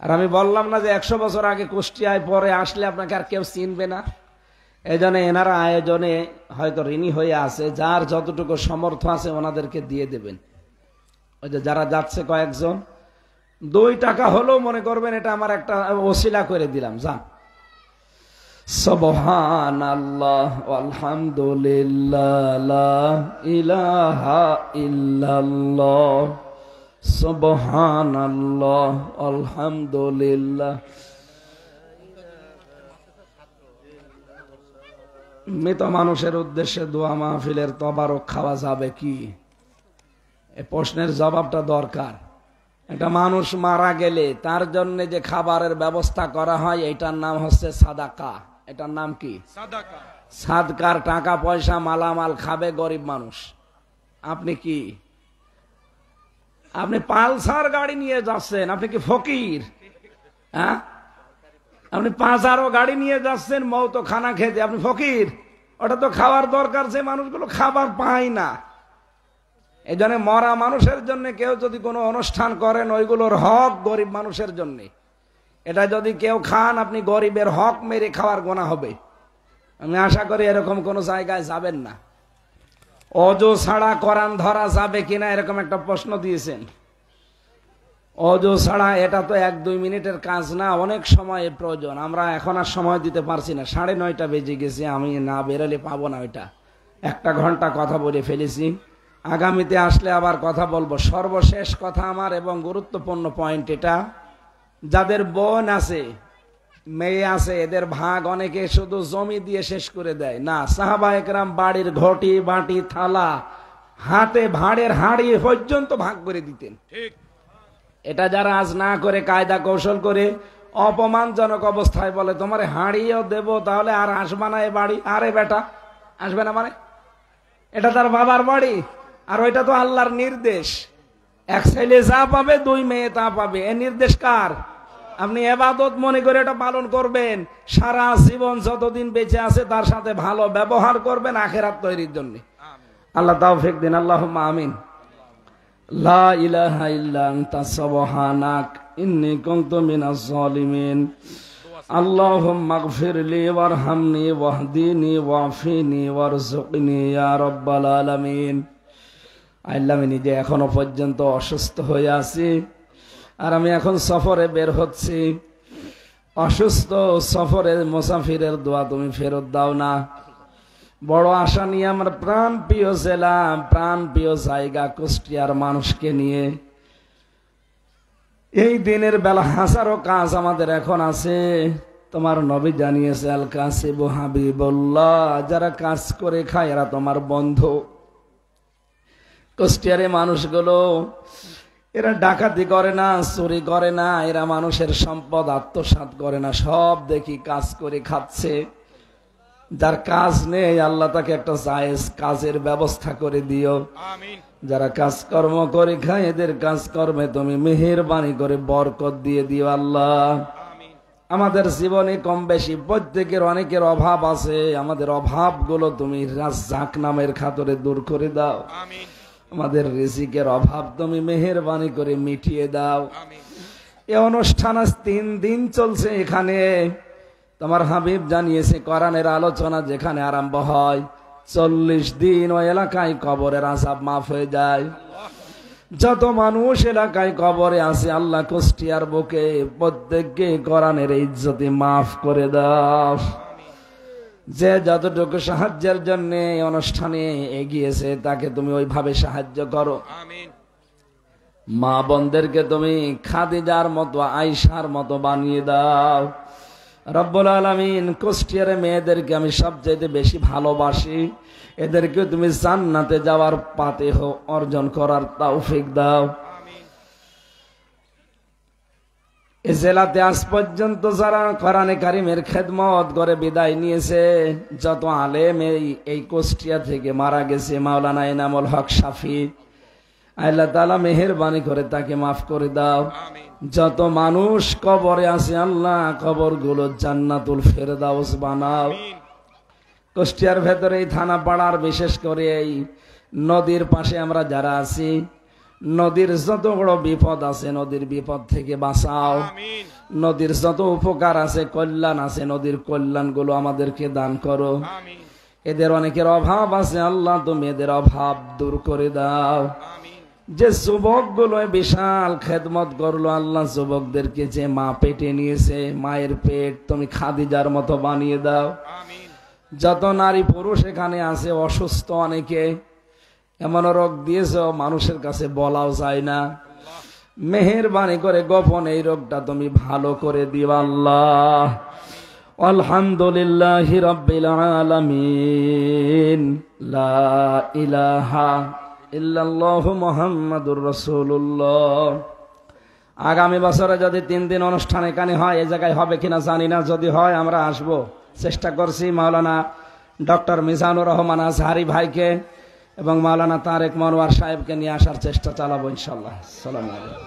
Speaker 2: আর আমি বললাম না যে 100 বছর আগে কুষ্টিয়ায় পরে আসলে আপনাকে আর কেউ চিনবে না। এই জন্য এনারা আয়োজনে হয়তো ঋণী হয়ে আছে, যার যতটুকু সমর্থ আছে ওনাদেরকে দিয়ে দেবেন। ওই যে যারা যাচ্ছে কয়েকজন, 2 টাকা হলেও মনে করবেন এটা আমার একটা ওসিলা করে দিলাম, যান। সুবহানাল্লাহ আলহামদুলিল্লাহ লা ইলাহা ইল্লাল্লাহ, সুবহানাল্লাহ আলহামদুলিল্লাহ। মৃত মানুষের উদ্দেশ্যে দোয়া মাহফিলের তবারক খাওয়া যাবে কি? এই প্রশ্নের জবাবটা দরকার। একটা মানুষ মারা গেলে তার জন্য যে খাবারের ব্যবস্থা করা হয়, এটার নাম হচ্ছে সাদাকা। এটার নাম কি? সাদাকা। সাদকার টাকা পয়সা মালামাল খাবে গরিব মানুষ। আপনি কি? আপনি পালসার গাড়ি নিয়ে যাচ্ছেন, আপনি কি ফকির? হ্যাঁ, আপনি 5 গাড়ি নিয়ে যাচ্ছেন মৌ তো খানা খেতে, আপনি ফকির, ওটা তো খাওয়ার দরকার, যে মানুষগুলো খাবার পায় না। এই জন্য মরা মানুষের জন্য কেউ যদি কোনো অনুষ্ঠান করেন, ওইগুলোর হক গরিব মানুষের জন্য। এটা যদি কেউ খান, আপনি গরিবের হক মেরে খাওয়ার গোনা হবে। আমি আশা করি এরকম কোন জায়গায় যাবেন না। অজু ছাড়া কোরআন ধরা যাবে কিনা এরকম একটা প্রশ্ন দিয়েছেন। অজু ছাড়া এটা তো 1-2 মিনিটের কাজ না, অনেক সময়ের প্রয়োজন। আমরা এখন আর সময় দিতে পারছি না, 9:30 বেজে গেছে, আমি না বেরোলে পাবো না। ওইটা 1 ঘন্টা কথা বলে ফেলেছি, আগামীতে আসলে আবার কথা বলবো। সর্বশেষ কথা আমার এবং গুরুত্বপূর্ণ পয়েন্ট এটা, যাদের বোন আছে, মেয়ে আছে, এদের ভাগ অনেকে শুধু জমি দিয়ে শেষ করে দেয় না। সাহাবায়ে কেরাম বাড়ির ঘটি বাটি থালা হাতে ভাড়ের হাড়ি পর্যন্ত ভাগ করে দিতেন। ঠিক, এটা যারা আজ না করে কায়দা কৌশল করে অপমানজনক অবস্থায় বলে তোমার হাড়িও দেব, তাহলে আর আসবে না এ বাড়ি। আরে বেটা, আসবে না মানে? এটা তার বাবার বাড়ি, আর ওইটা তো আল্লাহর নির্দেশ। এক ছেলে যা পাবে, 2 মেয়ে তা পাবে, এ নির্দেশ কার? আপনি ইবাদত মনে করে এটা পালন করবেন, সারা জীবন যতদিন বেঁচে আছে তার সাথে ভালো ব্যবহার করবেন আখিরাত তৈরির জন্য। আল্লাহ তাওফিক দিন, আল্লাহুম্মা আমিন। লা ইলাহা ইল্লা আনতা সুবহানাক ইন্নী কুনতু মিনাজ জালিমিন। আল্লাহুম্মা ইগফিরলি ওয়ারহামনি ওয়াহদিনি ওয়াফিনি ওয়ারযুকনি ইয়া রাব্বাল আলামিন। আল্লাহ, আমি নিজে এখনো পর্যন্ত অসুস্থ হয়ে আছি, আর আমি এখন সফরে বের হচ্ছি। অসুস্থ সফরের মুসাফিরের দোয়া তুমি ফেরত দাও না। বড় আশা নিয়ে আমার প্রাণ প্রিয় জেলা, প্রাণ প্রিয় জায়গা কুষ্টিয়ার মানুষকে নিয়ে এই দিনের বেলা হাজারো কাজ আমাদের এখন আছে। তোমার নবী জানিয়েছে, আল কাসিবু হাবিবুল্লাহ, যারা কাজ করে খায় এরা তোমার বন্ধু। কুষ্টিয়ারে মানুষগুলো, এরা ডাকাতি করে না, চুরি করে না, এরা মানুষের সম্পদ আত্মসাৎ করে না, সব দেখি কাজ করে খাচ্ছে। যার কাজ নেই, আল্লাহ তাকে একটা জায়েজ কাজের ব্যবস্থা করে দিও। আমিন। যারা কাজকর্ম করে খায়, এদের কাজকর্মে তুমি মেহেরবানি করে বরকত দিয়ে দিও আল্লাহ। আমিন। আমাদের জীবনে কম বেশি প্রত্যেকের অনেকের অভাব আছে, আমাদের অভাবগুলো তুমি রাজ্জাক নামের খাতরে দূর করে দাও। আমিন। আমাদের রিজিকের অভাব তুমি মেহেরবানি করে মিটিয়ে দাও। এই অনুষ্ঠান আজ 3 দিন চলছে। এখানে তোমার হাবিব জানিয়েছে, কোরআনের আলোচনা যেখানে আরম্ভ হয় 40 দিন ওই এলাকায় কবরের আযাব মাফ হয়ে যায়। যত মানুষ এলাকায় কবরে আছে, আল্লাহ কুষ্টিয়ার বুকে প্রত্যেককে কোরআনের ইজ্জতে মাফ করে দাও। যে যতটুকু সাহায্যের জন্য অনুষ্ঠানে এগিয়েছে তাকে তুমি ওইভাবে সাহায্য করো। আমিন। মা বোনদেরকে তুমি খাদিজার মতো, আয়েশার মতো বানিয়ে দাও রব্বুল আলামিন। কুষ্টিয়ার মেয়েদেরকে আমি সবচেয়ে বেশি ভালোবাসি, এদেরকে তুমি জান্নাতে যাওয়ার পাতেহ অর্জন করার তৌফিক দাও। এই জেলাতে আজ পর্যন্ত যারা কোরআনে কারিমের খেদমত করে বিদায় নিয়েছে, যত আলেম এই কুষ্টিয়া থেকে মারা গেছে, মাওলানা এনামুল হক শাফি, আল্লাহ তাআলা মেহেরবানি করে তাকে মাফ করে দাও। যত মানুষ কবরে আছে, আল্লাহ কবরগুলো জান্নাতুল ফেরদাউস বানাও। কুষ্টিয়ার ভেতরে এই থানা পাড়ার, বিশেষ করে এই নদীর পাশে আমরা যারা আছি, নদীর যত বড় বিপদ আছে, নদীর বিপদ থেকে বাঁচাও। নদীর যত উপকার আছে, কল্যাণ আছে, নদীর কল্যাণগুলো আমাদেরকে দান করো। এদের অনেকের অভাব আছে, আল্লাহ তুমি এদের অভাব দূর করে দাও। যে যুবকগুলো বিশাল খেদমত করলো, আল্লাহ যুবকদেরকে যে মা পেটে নিয়েছে, মায়ের পেট তুমি খাদিজার মতো বানিয়ে দাও। যত নারী পুরুষ এখানে আছে অসুস্থ, অনেকে এমন রোগ দিয়েছ মানুষের কাছে বলাও যায় না, মেহেরবানি করে গোপন এই রোগটা তুমি ভালো করে দিও আল্লাহ। আলহামদুলিল্লাহি রাব্বিল আলামিন। লা ইলাহা ইল্লাল্লাহু মুহাম্মাদুর রাসূলুল্লাহ। আগামী বছরে যদি 3 দিন অনুষ্ঠান এখানে হয়, এই জায়গায় হবে কিনা জানি না, যদি হয় আমরা আসব। চেষ্টা করছি মাওলানা ডক্টর মিজানুর রহমান আজহারি ভাইকে এবং মাওলানা তারেক মনোয়ার সাহেবকে নিয়ে আসার চেষ্টা চালাবো ইনশাআল্লাহ। আসসালামু আলাইকুম।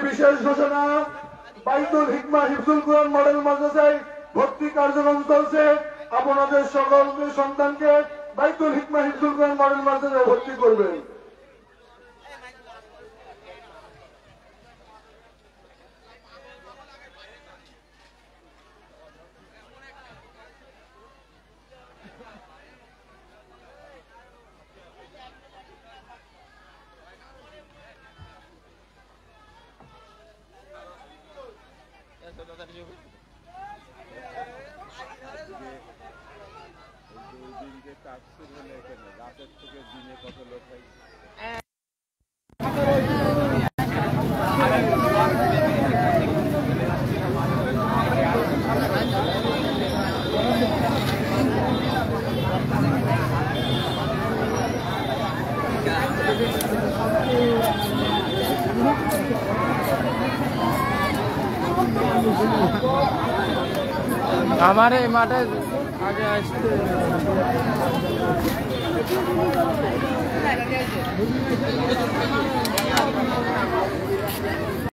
Speaker 3: বিশেষ ঘোষণা, বাইতুল হিকমা হিফজুল কুরআন মডেল মাদ্রাসায় ভর্তি কার্যক্রম চলছে। আপনাদের সকল সন্তানকে বাইতুল হিকমা হিফজুল কুরআন মডেল মাদ্রাসায় ভর্তি করবেন।
Speaker 4: আমার এই মাঠে আগে আসতে